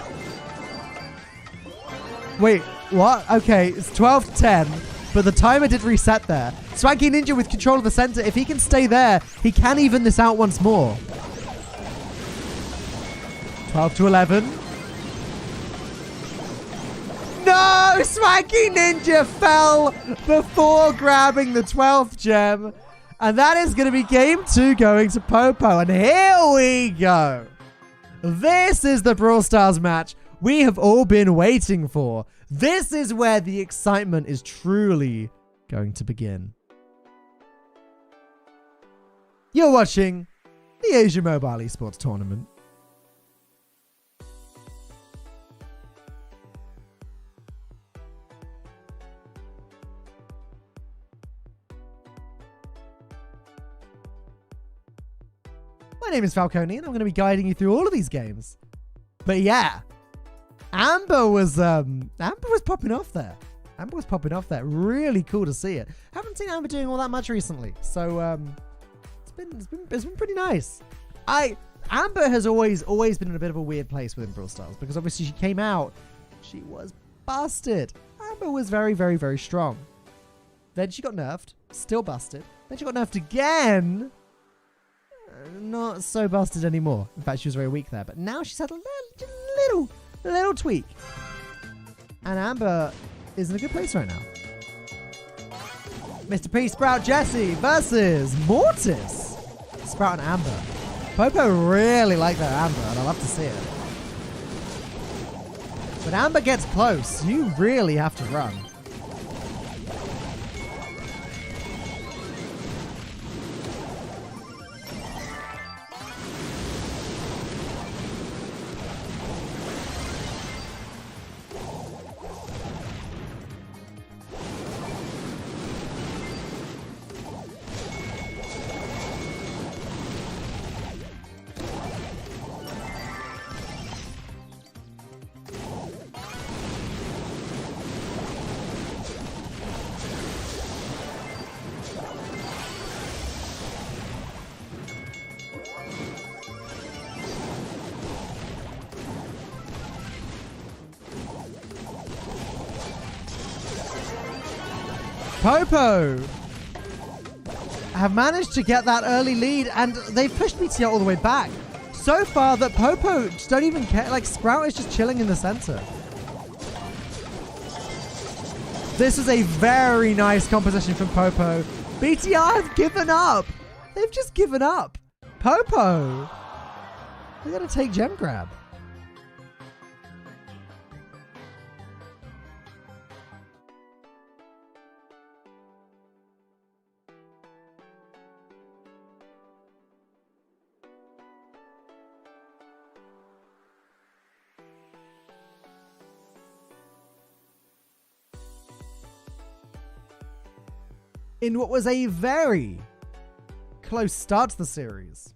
Wait, what? Okay, it's 12-10, but the timer did reset there. Swanky Ninja with control of the center. If he can stay there, he can even this out once more. 12-11. No! Swanky Ninja fell before grabbing the 12th gem. And that is going to be game 2 going to Popo. And here we go. This is the Brawl Stars match we have all been waiting for. This is where the excitement is truly going to begin. You're watching the Asia Mobile Esports Tournament. My name is Falcone, and I'm going to be guiding you through all of these games. But yeah, Amber was popping off there. Amber was popping off there. Really cool to see it. Haven't seen Amber doing all that much recently, so it's been pretty nice. Amber has always been in a bit of a weird place within Brawl Stars, because obviously she came out, she was busted. Amber was very, very, very strong. Then she got nerfed, still busted. Then she got nerfed again. Not so busted anymore. In fact, she was very weak there. But now she's had a little tweak. And Amber is in a good place right now. Mr. P, Sprout, Jessie versus Mortis. Sprout and Amber. Popo really like that Amber, and I love to see it. When Amber gets close, you really have to run. Popo have managed to get that early lead, and they've pushed BTR all the way back. So far that Popo just don't even care. Like, Sprout is just chilling in the center. This is a very nice composition from Popo. BTR have given up. They've just given up. Popo. They're going to take gem grab. In what was a very close start to the series,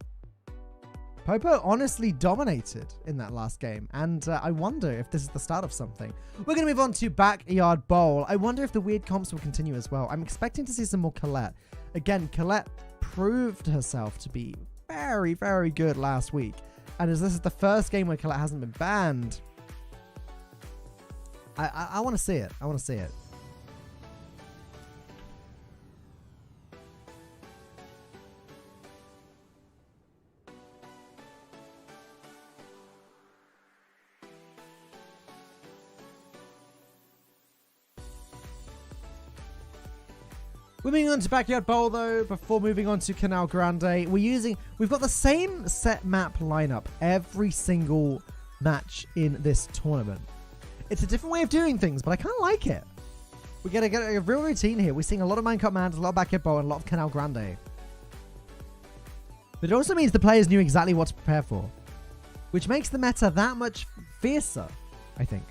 Popo honestly dominated in that last game, and I wonder if this is the start of something. We're going to move on to Backyard Bowl. I wonder if the weird comps will continue as well. I'm expecting to see some more Colette. Again, Colette proved herself to be very, very good last week, and as this is the first game where Colette hasn't been banned, I want to see it. I want to see it. We're moving on to Backyard Bowl though, before moving on to Canal Grande. We've got the same set map lineup every single match in this tournament. It's a different way of doing things, but I kind of like it. We're going to get a real routine here. We're seeing a lot of Minecraft Mans, a lot of Backyard Bowl, and a lot of Canal Grande. But it also means the players knew exactly what to prepare for, which makes the meta that much fiercer, I think.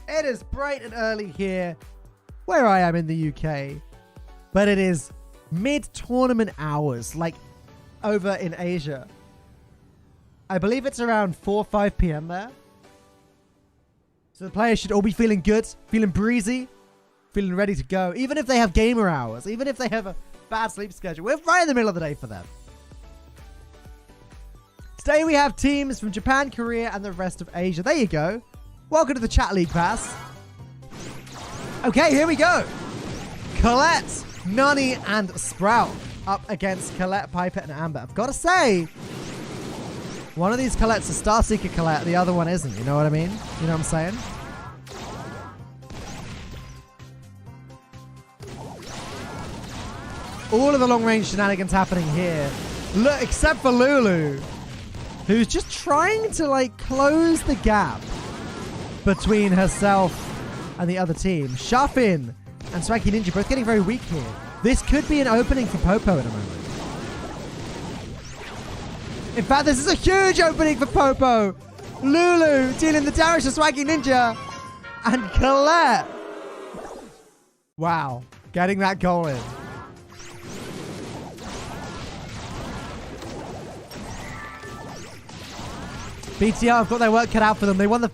It is bright and early here, where I am in the UK, but it is mid-tournament hours, like over in Asia. I believe it's around 4 or 5 p.m. there. So the players should all be feeling good, feeling breezy, feeling ready to go, even if they have gamer hours, even if they have a bad sleep schedule. We're right in the middle of the day for them. Today we have teams from Japan, Korea, and the rest of Asia. There you go. Welcome to the chat, LeaguePass. Okay, here we go. Colette, Nani, and Sprout up against Colette, Piper, and Amber. I've got to say, one of these Colette's a Star Seeker Colette, the other one isn't. You know what I mean? You know what I'm saying? All of the long-range shenanigans happening here. Look, except for Lulu, who's just trying to, like, close the gap between herself and the other team. Shuffin and Swanky Ninja both getting very weak here. This could be an opening for Popo in a moment. In fact, this is a huge opening for Popo. Lulu dealing the damage to Swanky Ninja. And Colette. Wow. Getting that goal in. BTR have got their work cut out for them. They won the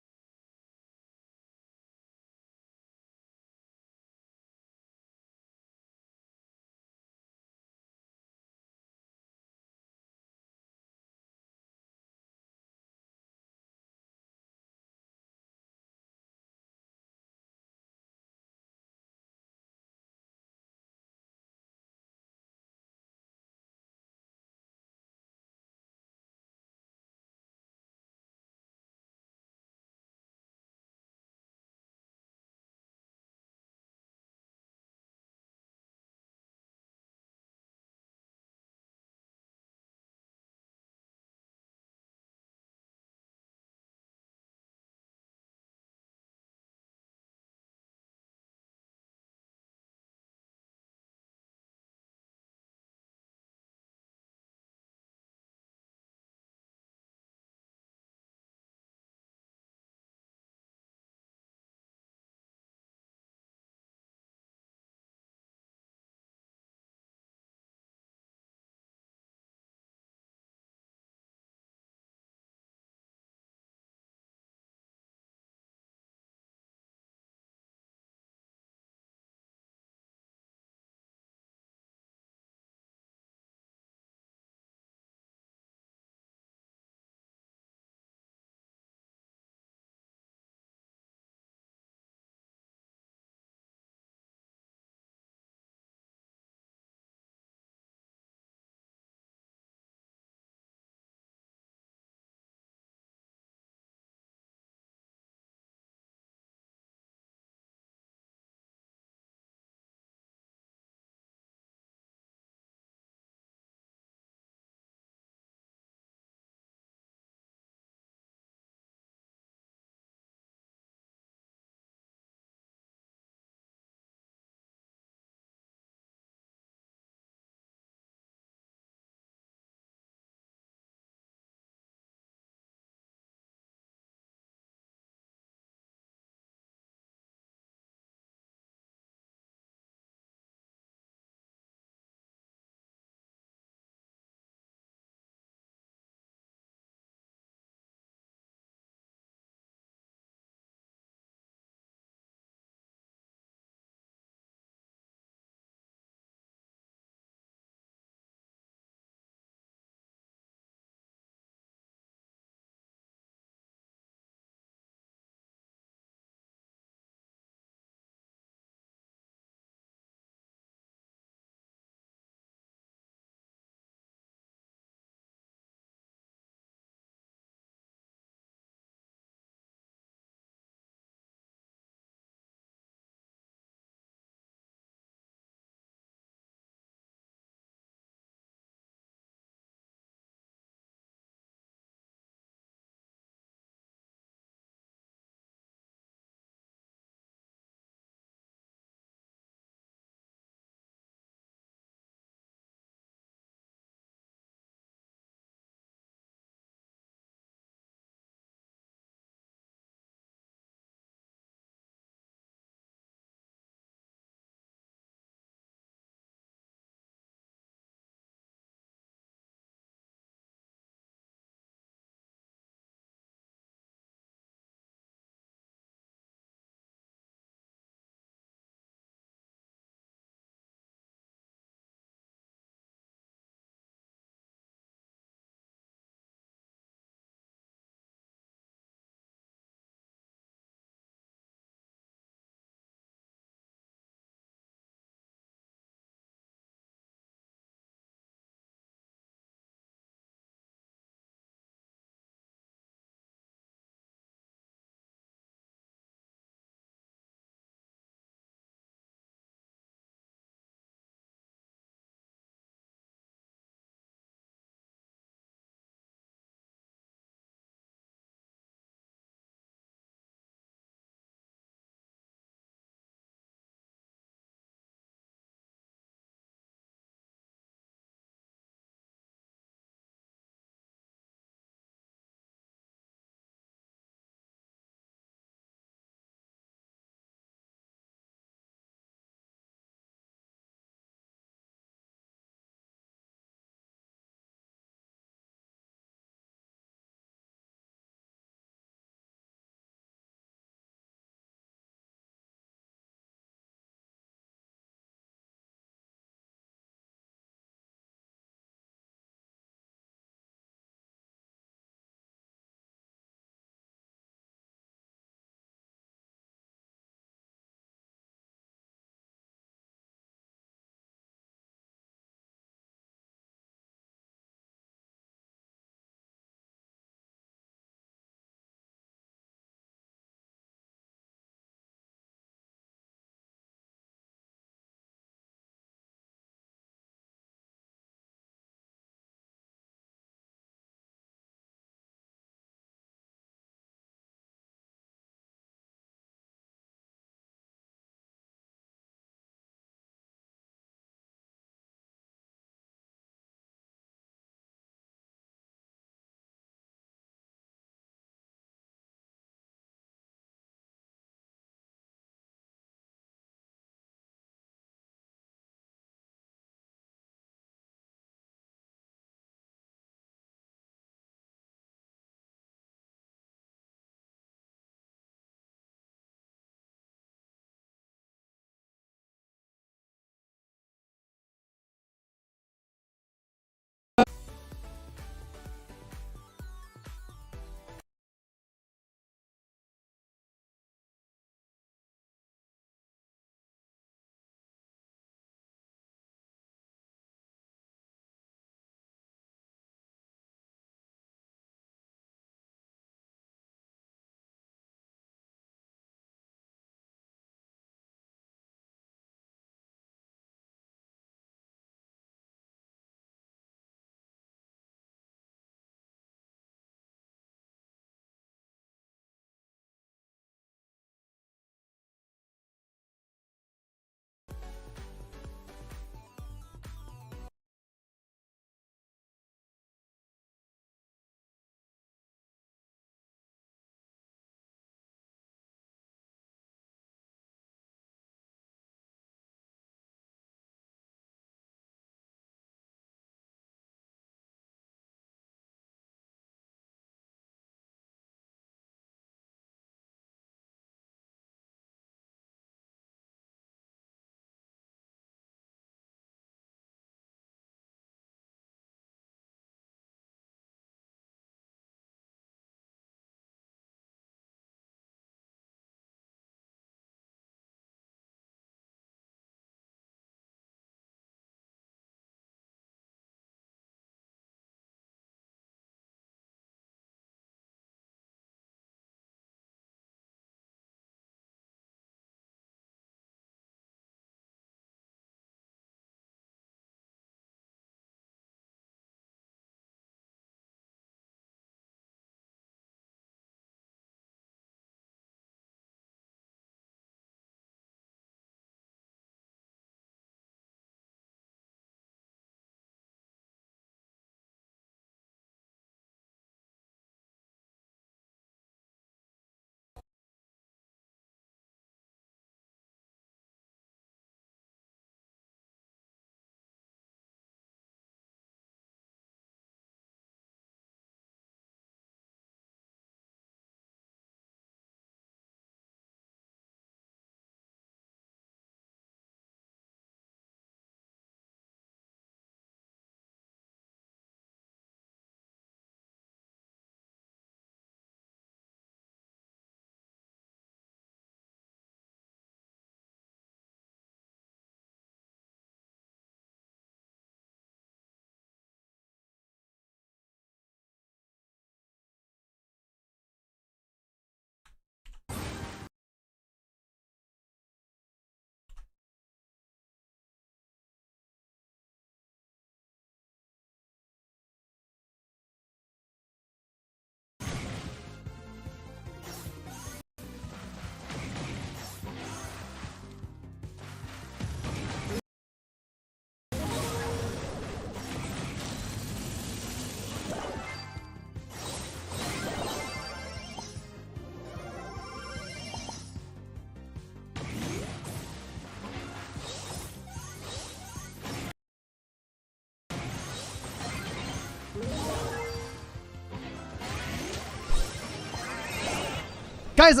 Guys,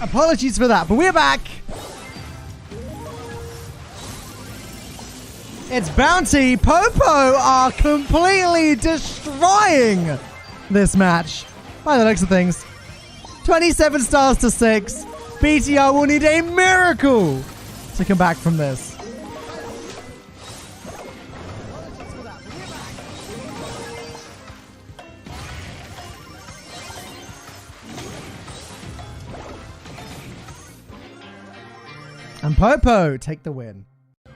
apologies for that, but we're back. It's Bounty. Popo are completely destroying this match. By the looks of things. 27 stars to 6. BTR will need a miracle to come back from this. And Popo take the win. All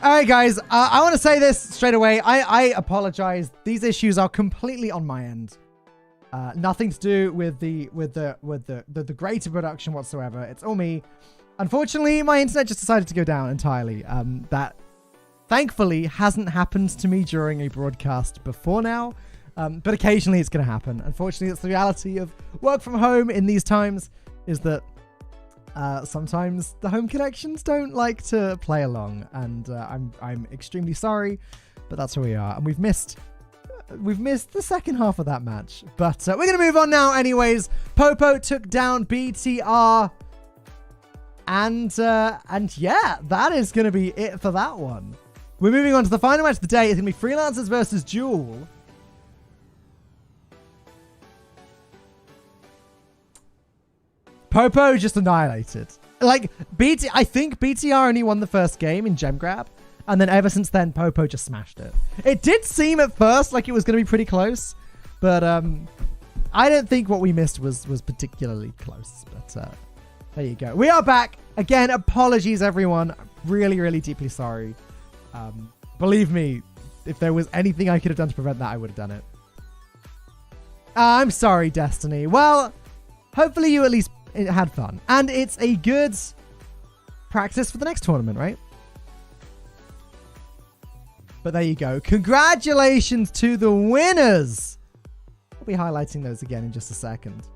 right, guys. I want to say this straight away. I apologize. These issues are completely on my end. Nothing to do with the greater production whatsoever. It's all me. Unfortunately, my internet just decided to go down entirely. That thankfully hasn't happened to me during a broadcast before now. But occasionally it's going to happen. Unfortunately, it's the reality of work from home in these times, is that sometimes the home connections don't like to play along. And I'm extremely sorry, but that's where we are. And we've missed the second half of that match. But we're going to move on now anyways. Popo took down BTR. And yeah, that is going to be it for that one. We're moving on to the final match of the day. It's going to be Freelancers versus Duel. Popo just annihilated. Like, I think BTR only won the first game in Gem Grab. And then ever since then, Popo just smashed it. It did seem at first like it was going to be pretty close. But I don't think what we missed was particularly close. But there you go. We are back. Again, apologies, everyone. I'm really, really deeply sorry. Believe me, if there was anything I could have done to prevent that, I would have done it. I'm sorry, Destiny. Well, hopefully you at least had fun. And it's a good practice for the next tournament, right? But there you go. Congratulations to the winners. We'll be highlighting those again in just a second.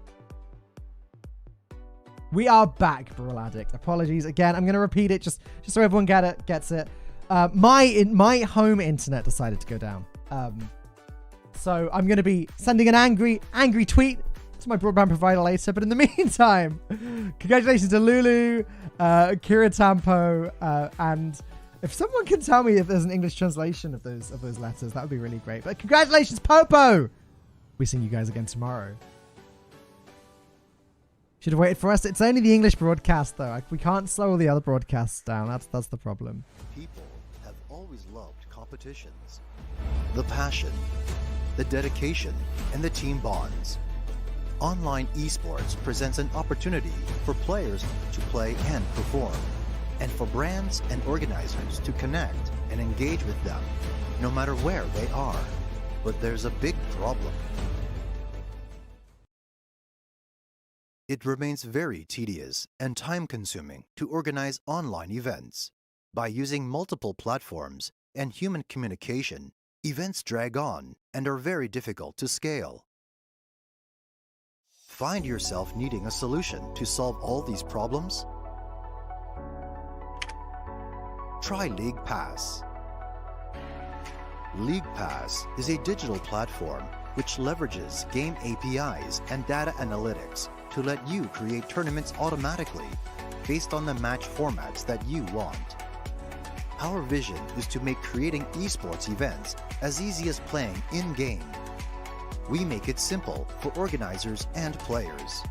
We are back, Brawl Addict. Apologies again. I'm going to repeat it just so everyone gets it. My home internet decided to go down. So I'm going to be sending an angry tweet to my broadband provider later. But in the meantime, congratulations to Lulu, Kira Tampo, and if someone can tell me if there's an English translation of those letters, that would be really great. But congratulations, Popo! We see you guys again tomorrow. Should have waited for us. It's only the English broadcast, though. We can't slow all the other broadcasts down. That's the problem. People have always loved competitions. The passion, the dedication, and the team bonds. Online esports presents an opportunity for players to play and perform, and for brands and organizers to connect and engage with them, no matter where they are. But there's a big problem. It remains very tedious and time-consuming to organize online events. By using multiple platforms and human communication, events drag on and are very difficult to scale. Find yourself needing a solution to solve all these problems? Try LeaguePass. LeaguePass is a digital platform which leverages game APIs and data analytics to let you create tournaments automatically based on the match formats that you want. Our vision is to make creating esports events as easy as playing in-game. We make it simple for organizers and players.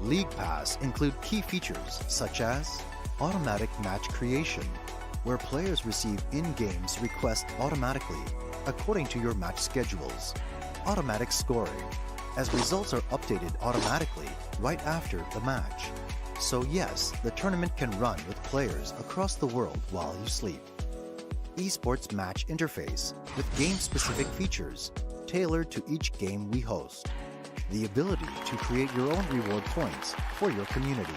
LeaguePass include key features such as automatic match creation, where players receive in-games requests automatically according to your match schedules. Automatic scoring, as results are updated automatically right after the match. So yes, the tournament can run with players across the world while you sleep. Esports match interface with game-specific features tailored to each game we host. The ability to create your own reward points for your community.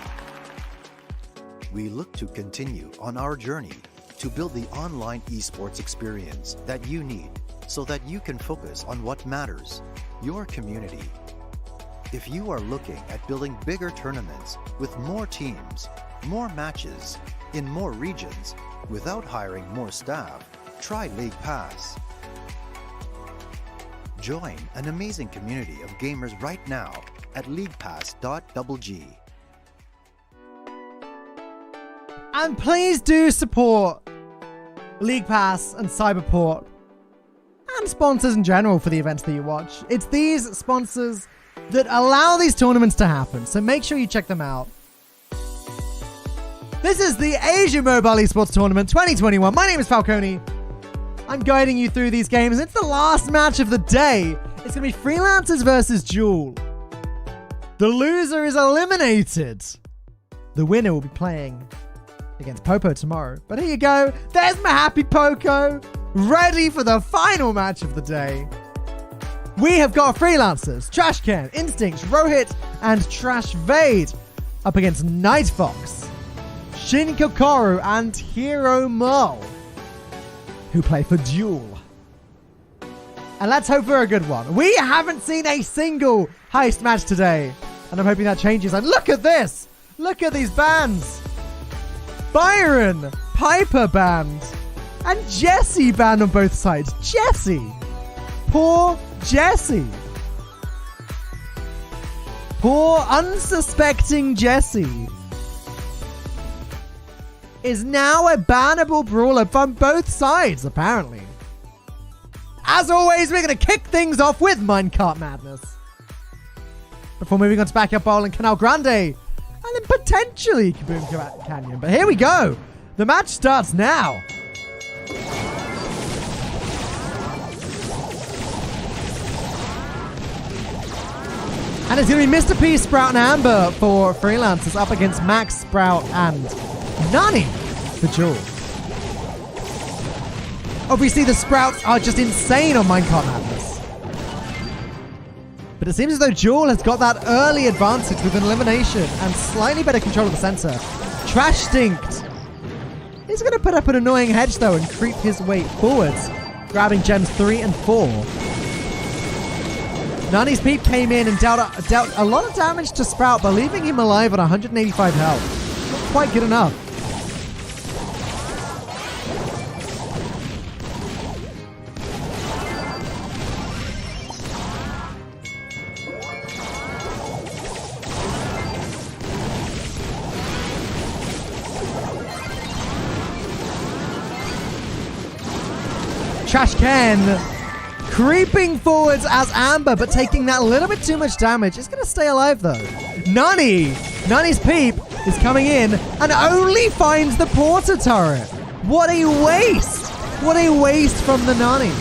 We look to continue on our journey to build the online esports experience that you need so that you can focus on what matters, your community. If you are looking at building bigger tournaments with more teams, more matches, in more regions, without hiring more staff, try LeaguePass. Join an amazing community of gamers right now at LeaguePass.gg. And please do support LeaguePass and Cyberport and sponsors in general for the events that you watch. It's these sponsors that allow these tournaments to happen, so make sure you check them out. This is the Asia Mobile Esports Tournament 2021. My name is Falcone. I'm guiding you through these games. It's the last match of the day. It's going to be Freelancers versus Duel. The loser is eliminated. The winner will be playing against Popo tomorrow. But here you go. There's my happy Poco, ready for the final match of the day. We have got Freelancers, Trashcan, Instinct, Rohit, and Trash Vade up against Night Fox, Shin Kokoru, and Hero Mo, who play for Duel. And let's hope for a good one. We haven't seen a single heist match today, and I'm hoping that changes. And look at this! Look at these bands! Byron, Piper band, and Jesse band on both sides. Jesse! Poor Jesse. Poor unsuspecting Jesse is now a bannable brawler from both sides, apparently. As always, we're going to kick things off with Minecart Madness before moving on to Backyard Bowl and Canal Grande, and then potentially Kaboom Canyon. But here we go. The match starts now. And it's going to be Mr. P, Sprout, and Amber for Freelancers up against Max, Sprout, and Nani for Duel. Obviously, the Sprouts are just insane on Minecart Madness. But it seems as though Duel has got that early advantage with an elimination and slightly better control of the center. Trash Stinked is going to put up an annoying hedge, though, and creep his way forwards, grabbing gems 3 and 4. Nani's Peep came in and dealt a lot of damage to Sprout, but leaving him alive at 185 health. Not quite good enough. Trash Can creeping forwards as Amber, but taking that little bit too much damage. It's going to stay alive, though. Nani's Peep is coming in and only finds the Porter turret. What a waste. What a waste from the Nani.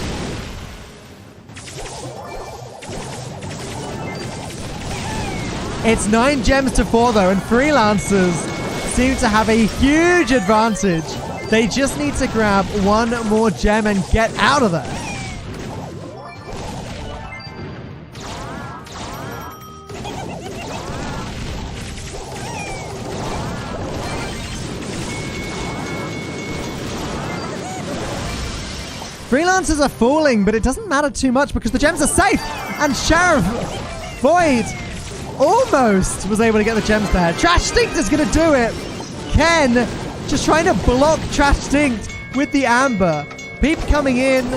It's 9 gems to 4, though, and Freelancers seem to have a huge advantage. They just need to grab one more gem and get out of there. Freelancers are falling, but it doesn't matter too much because the gems are safe. And Sheriff Void almost was able to get the gems there. Trash Stinked is going to do it. Ken just trying to block Trash Stinked with the Amber. Peep coming in.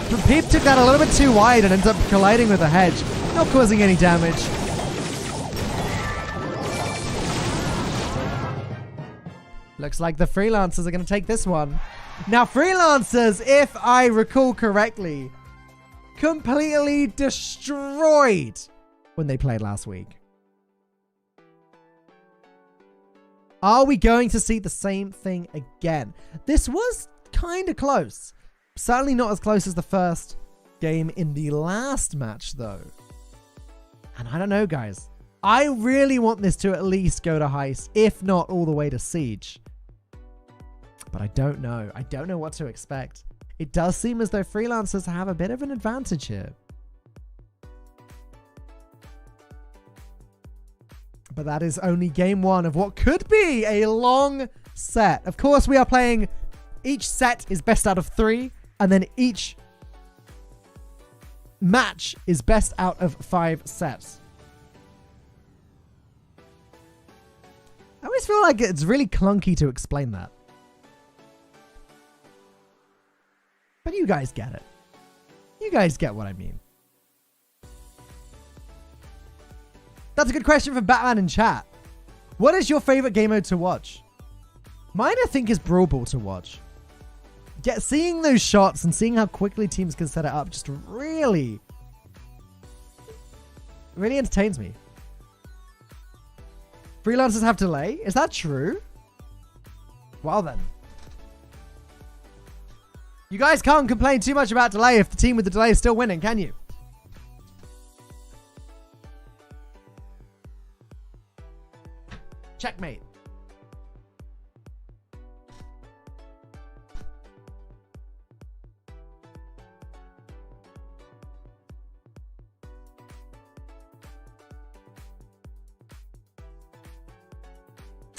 But Peep took that a little bit too wide and ends up colliding with the hedge, not causing any damage. Looks like the Freelancers are going to take this one. Now, Freelancers, if I recall correctly, completely destroyed when they played last week. Are we going to see the same thing again? This was kind of close. Certainly not as close as the first game in the last match, though. And I don't know, guys. I really want this to at least go to Heist, if not all the way to Siege. But I don't know. I don't know what to expect. It does seem as though Freelancers have a bit of an advantage here. But that is only game one of what could be a long set. Of course, we are playing... Each set is best out of 3. And then each match is best out of 5 sets. I always feel like it's really clunky to explain that. But you guys get it. You guys get what I mean. That's a good question from Batman in chat. What is your favorite game mode to watch? Mine, I think, is Brawl Ball to watch. Seeing those shots and seeing how quickly teams can set it up just really entertains me. Freelancers have delay? Is that true? Well then. You guys can't complain too much about delay if the team with the delay is still winning, can you? Checkmate.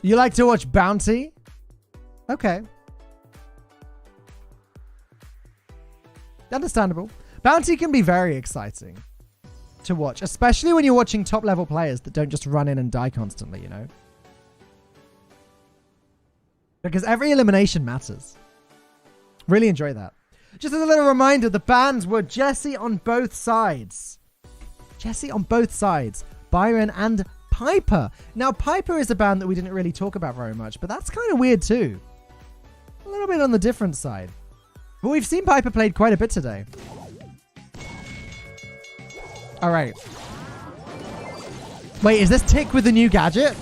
You like to watch Bounty? Okay. Understandable. Bounty can be very exciting to watch, especially when you're watching top level players that don't just run in and die constantly, you know? Because every elimination matters. Really enjoy that. Just as a little reminder, the bans were Jesse on both sides. Jesse on both sides. Byron and Piper. Now, Piper is a band that we didn't really talk about very much, but that's kind of weird too. A little bit on the different side. But we've seen Piper played quite a bit today. All right. Wait, is this Tick with the new gadget?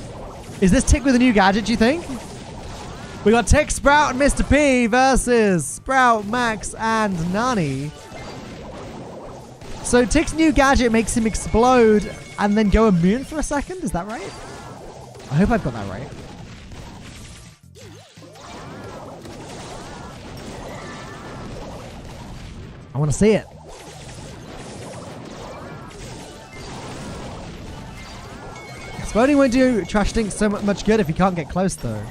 Is this Tick with the new gadget, do you think? We got Tick, Sprout, and Mr. P versus Sprout, Max, and Nani. So Tick's new gadget makes him explode and then go immune for a second. Is that right? I hope I've got that right. I want to see it. Exploding won't do Trash Stink so much good if you can't get close, though.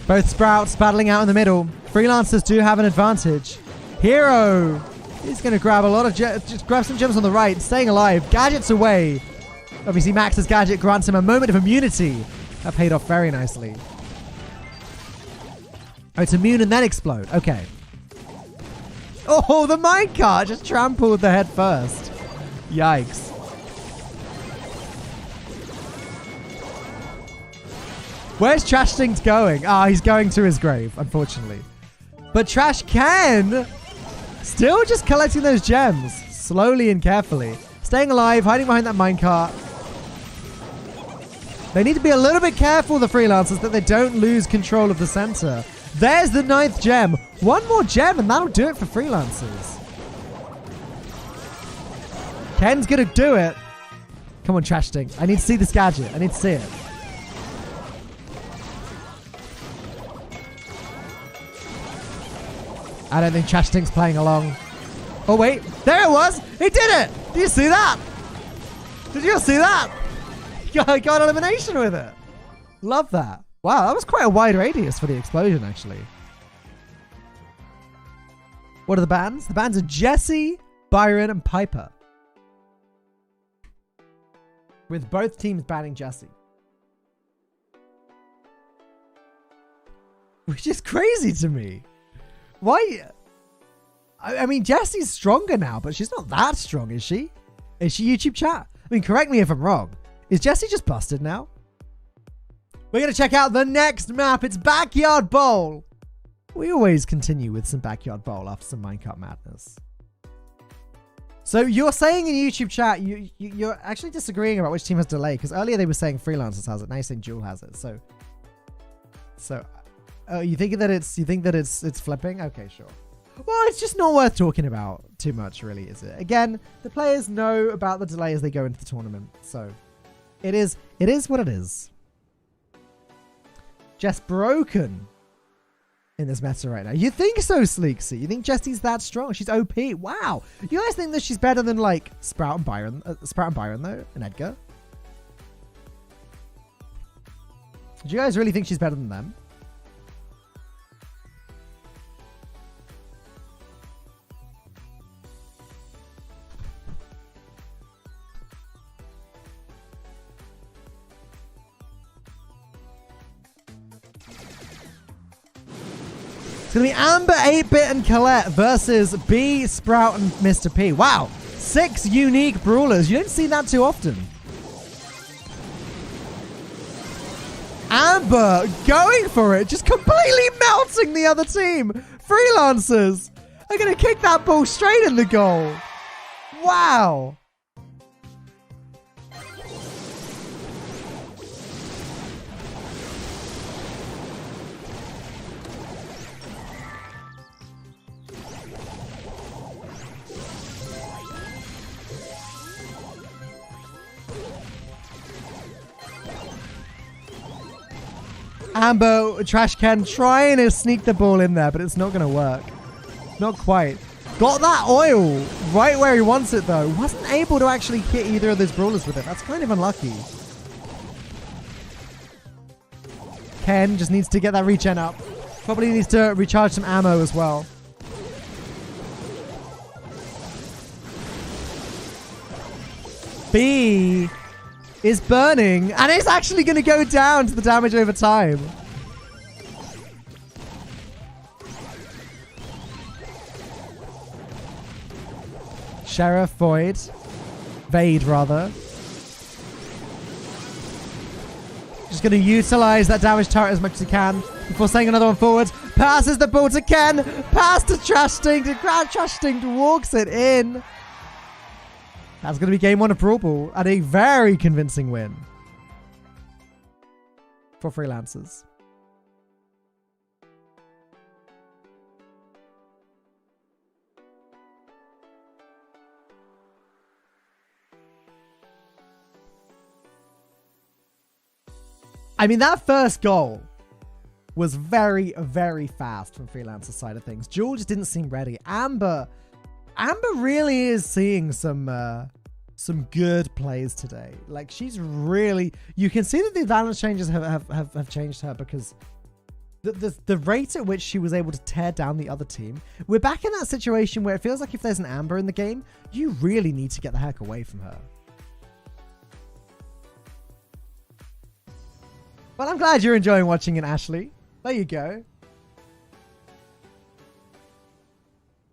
Both Sprouts battling out in the middle. Freelancers do have an advantage. Hero. He's going to grab a lot of just grab some gems on the right. Staying alive. Gadgets away. Obviously, Max's gadget grants him a moment of immunity. That paid off very nicely. Oh, it's immune and then explode. Okay. Oh, the minecart just trampled the head first. Yikes. Where's Trash Stinks going? Ah, he's going to his grave, unfortunately. But Trash can still just collecting those gems slowly and carefully. Staying alive, hiding behind that minecart. They need to be a little bit careful, the Freelancers, that they don't lose control of the center. There's the 9th gem. One more gem and that'll do it for Freelancers. Ken's gonna do it. Come on, Trash Stinks. I need to see this gadget. I need to see it. I don't think Trash Stink's playing along. Oh, wait. There it was. He did it. Did you see that? Did you see that? Got elimination with it. Love that. Wow, that was quite a wide radius for the explosion, actually. What are the bans? The bans are Jesse, Byron, and Piper. With both teams banning Jesse. Which is crazy to me. Why? I mean, Jessie's stronger now, but she's not that strong, is she? Is she YouTube chat? I mean, correct me if I'm wrong. Is Jessie just busted now? We're going to check out the next map. It's Backyard Bowl. We always continue with some Backyard Bowl after some Minecart madness. So you're saying in YouTube chat, you're actually disagreeing about which team has delay, because earlier they were saying Freelancers has it. Now you're saying Jewel has it. So you think that it's flipping? Okay, sure. Well, it's just not worth talking about too much, really, is it? Again, the players know about the delay as they go into the tournament, so it is what it is. Just broken in this meta right now. You think so, Sleeksy? You think Jessie's that strong? She's OP. Wow. You guys think that she's better than like Sprout and Byron though, and Edgar? Do you guys really think she's better than them? It's going to be Amber, 8-Bit, and Colette versus B, Sprout, and Mr. P. Wow. 6 unique brawlers. You don't see that too often. Amber going for it. Just completely melting the other team. Freelancers are going to kick that ball straight in the goal. Wow. Amber, Trash Can trying to sneak the ball in there, but it's not going to work. Not quite. Got that oil right where he wants it, though. Wasn't able to actually hit either of those brawlers with it. That's kind of unlucky. Ken just needs to get that regen up. Probably needs to recharge some ammo as well. B is burning, and it's actually going to go down to the damage over time. Sheriff, Vade rather. Just going to utilize that damage turret as much as he can before sending another one forward. Passes the ball to Ken. Pass to Trashting. Trashting walks it in. That's going to be game 1 of Brawl Ball and a very convincing win for Freelancers. I mean, that first goal was very, very fast from Freelancer's side of things. Jewel just didn't seem ready. Amber really is seeing some good plays today. Like, she's really, you can see that the balance changes have changed her, because the rate at which she was able to tear down the other team. We're back in that situation where it feels like if there's an Amber in the game, you really need to get the heck away from her. Well, I'm glad you're enjoying watching it, Ashley. There you go.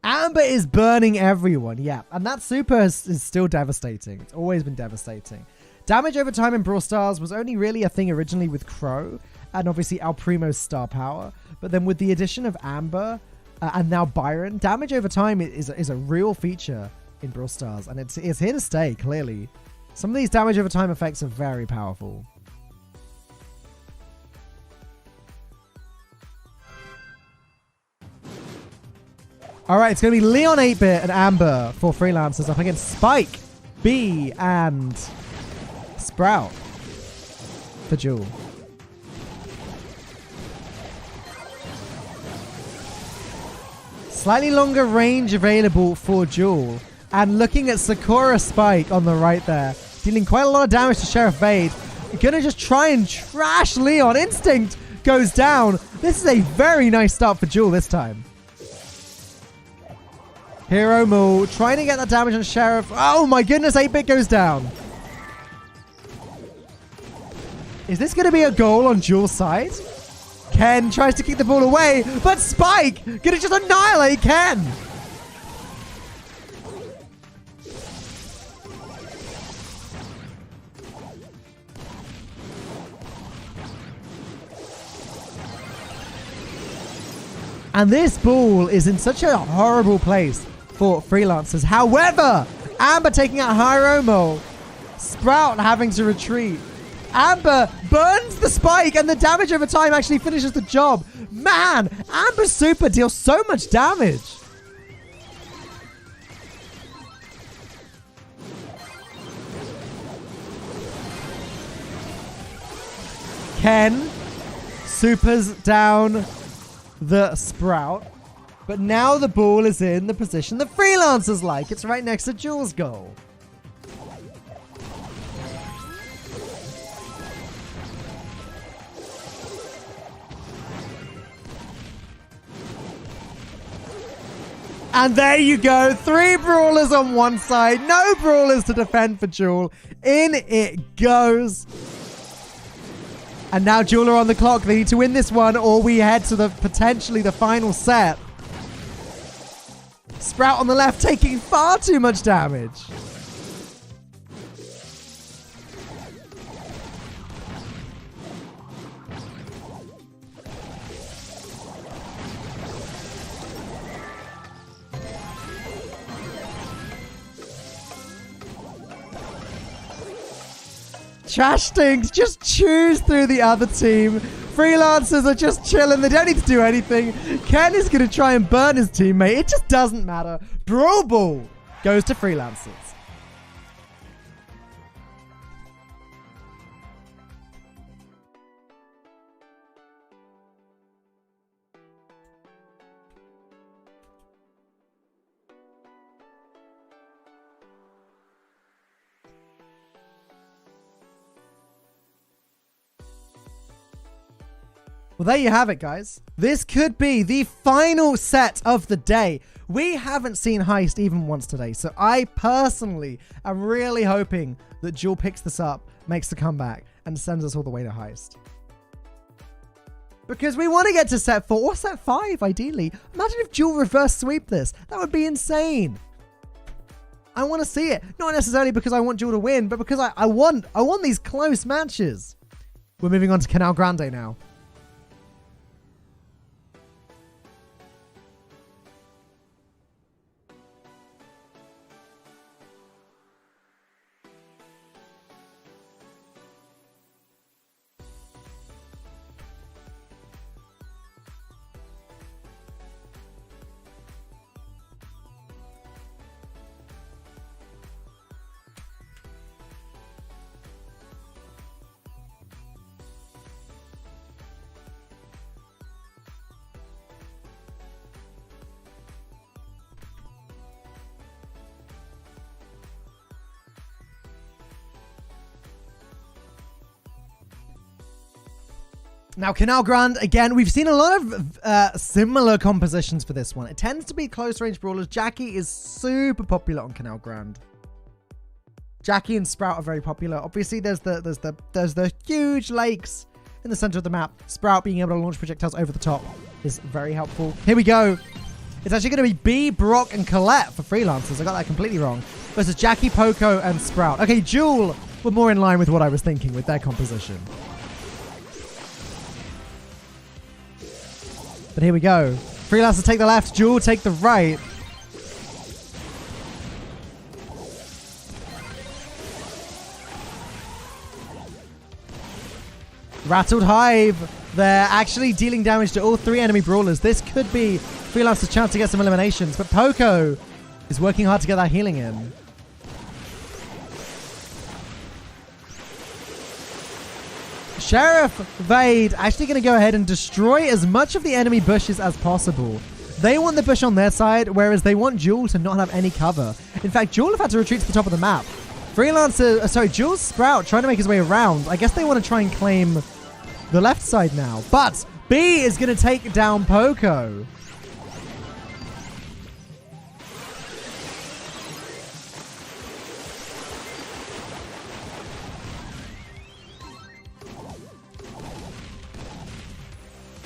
Amber is burning everyone, yeah. And that super is still devastating. It's always been devastating. Damage over time in Brawl Stars was only really a thing originally with Crow and obviously El Primo's star power. But then with the addition of Amber and now Byron, damage over time is a real feature in Brawl Stars. And it's here to stay, clearly. Some of these damage over time effects are very powerful. All right, it's going to be Leon 8-Bit and Amber for Freelancers up against Spike, B, and Sprout for Jewel. Slightly longer range available for Jewel. And looking at Sakura Spike on the right there, dealing quite a lot of damage to Sheriff Vade. Going to just try and trash Leon. Instinct goes down. This is a very nice start for Jewel this time. Hero Maul trying to get that damage on Sheriff. Oh my goodness, 8-Bit goes down. Is this going to be a goal on Jewel's side? Ken tries to kick the ball away, but Spike going to just annihilate Ken. And this ball is in such a horrible place for Freelancers. However, Amber taking out Hiromo. Sprout having to retreat. Amber burns the spike and the damage over time actually finishes the job. Man, Amber's super deals so much damage. Ken supers down the Sprout. But now the ball is in the position the Freelancers like. It's right next to Jewel's goal. And there you go. 3 brawlers on one side. No brawlers to defend for Jewel. In it goes. And now Jewel are on the clock. They need to win this one or we head to the potentially the final set. Sprout on the left taking far too much damage. Trash Stinks just chews through the other team. Freelancers are just chilling. They don't need to do anything. Ken is going to try and burn his teammate. It just doesn't matter. Brawl Ball goes to Freelancers. Well, there you have it, guys. This could be the final set of the day. We haven't seen Heist even once today, so I personally am really hoping that Jewel picks this up, makes the comeback, and sends us all the way to Heist. Because we want to get to set 4 or set 5, ideally. Imagine if Jewel reverse sweep this. That would be insane. I want to see it. Not necessarily because I want Jewel to win, but because I want these close matches. We're moving on to Canal Grande now. Now, Canal Grande, again, we've seen a lot of similar compositions for this one. It tends to be close-range brawlers. Jackie is super popular on Canal Grande. Jackie and Sprout are very popular. Obviously, there's the huge lakes in the center of the map. Sprout being able to launch projectiles over the top is very helpful. Here we go. It's actually going to be B, Brock, and Colette for Freelancers. I got that completely wrong. Versus Jackie, Poco, and Sprout. Okay, Jewel were more in line with what I was thinking with their composition. But here we go. Freelancers take the left, Jewel take the right. Rattled Hive. They're actually dealing damage to all 3 enemy brawlers. This could be Freelancer's chance to get some eliminations, but Poco is working hard to get that healing in. Sheriff Vade actually going to go ahead and destroy as much of the enemy bushes as possible. They want the bush on their side, whereas they want Jewel to not have any cover. In fact, Jewel have had to retreat to the top of the map. Jewel's Sprout trying to make his way around. I guess they want to try and claim the left side now. But B is going to take down Poco.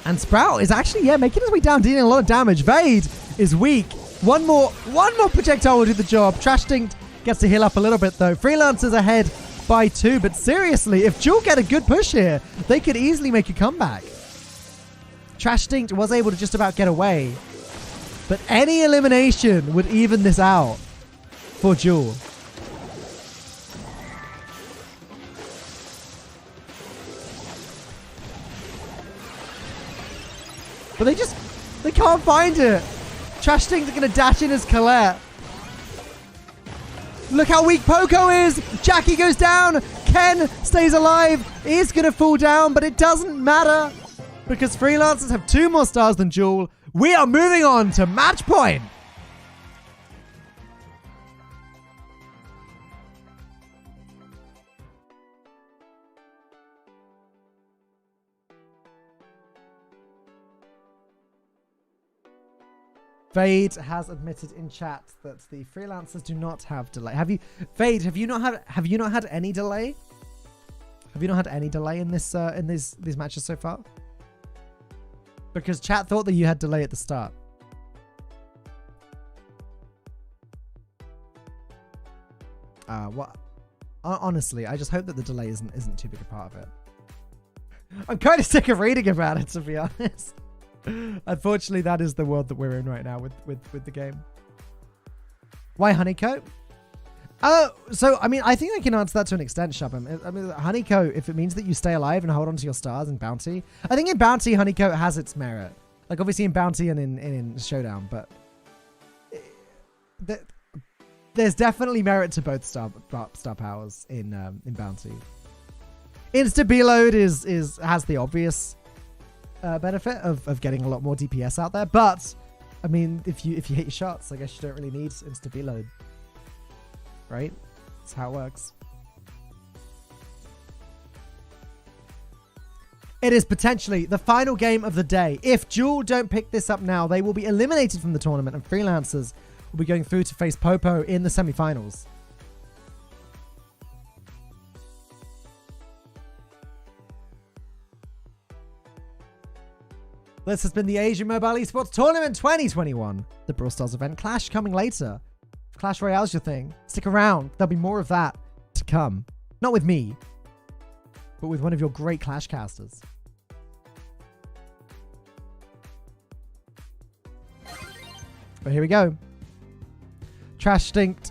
And Sprout is actually, making his way down, dealing a lot of damage. Vade is weak. One more projectile will do the job. Trash Stink gets to heal up a little bit, though. Freelancers ahead by 2. But seriously, if Jewel get a good push here, they could easily make a comeback. Trash Stink was able to just about get away. But any elimination would even this out for Jewel. But they can't find it. Trash Stink's going to dash in as Colette. Look how weak Poco is. Jackie goes down. Ken stays alive. He's going to fall down, but it doesn't matter because Freelancers have 2 more stars than Jewel. We are moving on to match point. Vade has admitted in chat that the Freelancers do not have delay. Vade, have you not had any delay? Have you not had any delay in this in these matches so far? Because chat thought that you had delay at the start. What? Honestly, I just hope that the delay isn't too big a part of it. I'm kind of sick of reading about it, to be honest. Unfortunately, that is the world that we're in right now with the game. Why honeycoat? So I mean, I think I can answer that to an extent, Shabam. I mean, honeycoat, if it means that you stay alive and hold on to your stars in bounty, I think in bounty honeycoat has its merit. Like obviously in bounty and in showdown, but there's definitely merit to both star powers in bounty. Insta reload has the obvious benefit of getting a lot more DPS out there, but I mean, if you hit your shots, I guess you don't really need insta reload, right? That's how it works. It is potentially the final game of the day. If Jewel don't pick this up now, they will be eliminated from the tournament, and Freelancers will be going through to face Popo in the semi-finals. This has been the Asia Mobile Esports Tournament 2021. The Brawl Stars event. Clash coming later. If Clash Royale's your thing, stick around. There'll be more of that to come. Not with me, but with one of your great Clash casters. But here we go. Trash Stinked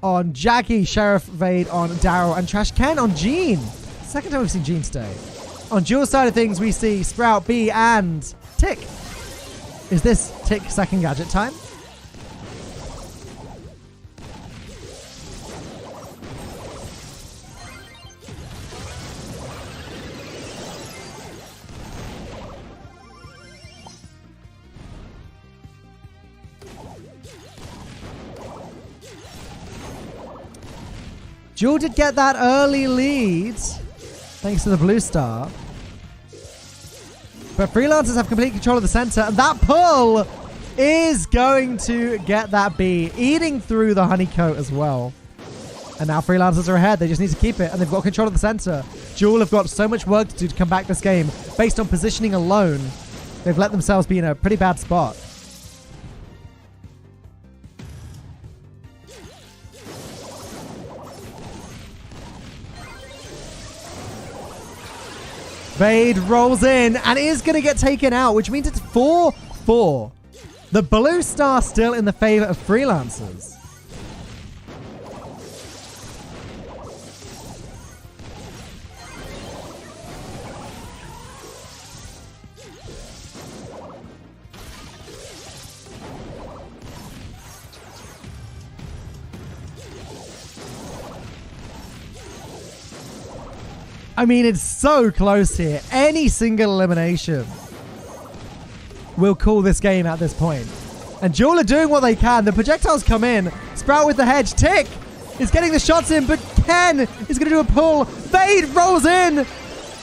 on Jackie, Sheriff Vade on Daryl, and Trash Ken on Gene. Second time we've seen Gene today. On Dual side of things, we see Sprout, B, and Tick. Is this Tick second gadget time? Jewel did get that early lead, thanks to the blue star. But Freelancers have complete control of the center, and that pull is going to get that B, eating through the honeycoat as well. And now Freelancers are ahead. They just need to keep it, and they've got control of the center. Jewel have got so much work to do to come back this game. Based on positioning alone, they've let themselves be in a pretty bad spot. Vade rolls in and is going to get taken out, which means it's 4-4. The blue star still in the favor of Freelancers. I mean, it's so close here. Any single elimination will call this game at this point. And Jewel are doing what they can. The projectiles come in. Sprout with the hedge. Tick is getting the shots in, but Ken is going to do a pull. Vade rolls in.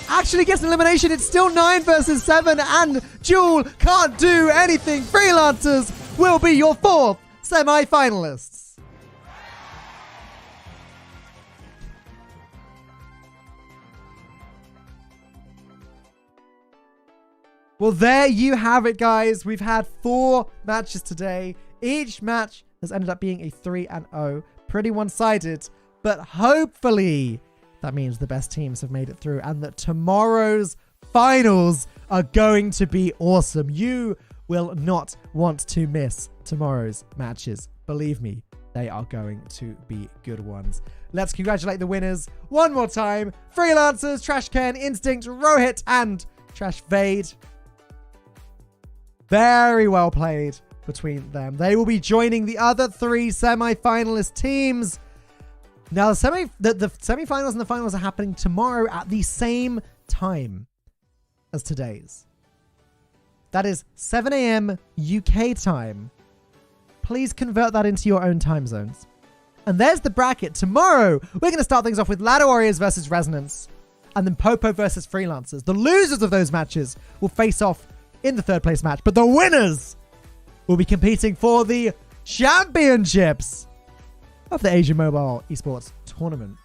Actually gets an elimination. It's still 9 versus 7, and Jewel can't do anything. Freelancers will be your 4th semi-finalists. Well, there you have it, guys. We've had 4 matches today. Each match has ended up being a 3-0. Pretty one-sided, but hopefully that means the best teams have made it through and that tomorrow's finals are going to be awesome. You will not want to miss tomorrow's matches. Believe me, they are going to be good ones. Let's congratulate the winners one more time. Freelancers, Trash Ken, Instinct, Rohit, and Trash Vade. Very well played between them. They will be joining the other 3 semi-finalist teams. Now, the semi-finals and the finals are happening tomorrow at the same time as today's. That is 7 a.m. UK time. Please convert that into your own time zones. And there's the bracket. Tomorrow, we're going to start things off with Ladder Warriors versus Resonance, and then Popo versus Freelancers. The losers of those matches will face off in the 3rd place match, but the winners will be competing for the championships of the Asia Mobile Esports Tournament.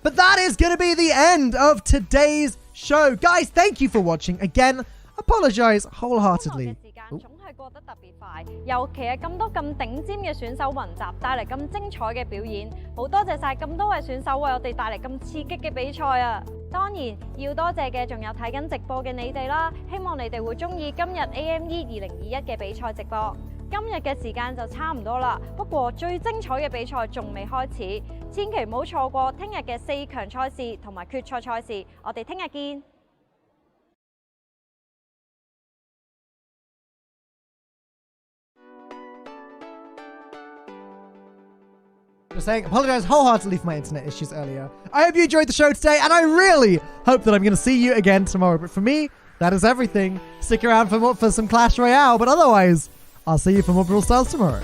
But that is going to be the end of today's show. Guys, thank you for watching. Again, apologize wholeheartedly. 總係過得特別快，尤其係咁多咁頂尖嘅選手雲集，帶嚟咁精彩嘅表演。好多謝晒咁多位選手為我哋帶嚟咁刺激嘅比賽啊！當然要多謝嘅仲有睇緊直播嘅你哋啦，希望你哋會中意今日 AME 2021嘅比賽直播。今日嘅時間就差唔多啦，不過最精彩嘅比賽仲未開始，千祈唔好錯過聽日嘅4強賽事同埋決賽賽事。我哋聽日見。Just saying, apologize wholeheartedly for my internet issues earlier. I hope you enjoyed the show today, and I really hope that I'm going to see you again tomorrow. But for me, that is everything. Stick around for some Clash Royale, but otherwise, I'll see you for more Brawl Stars tomorrow.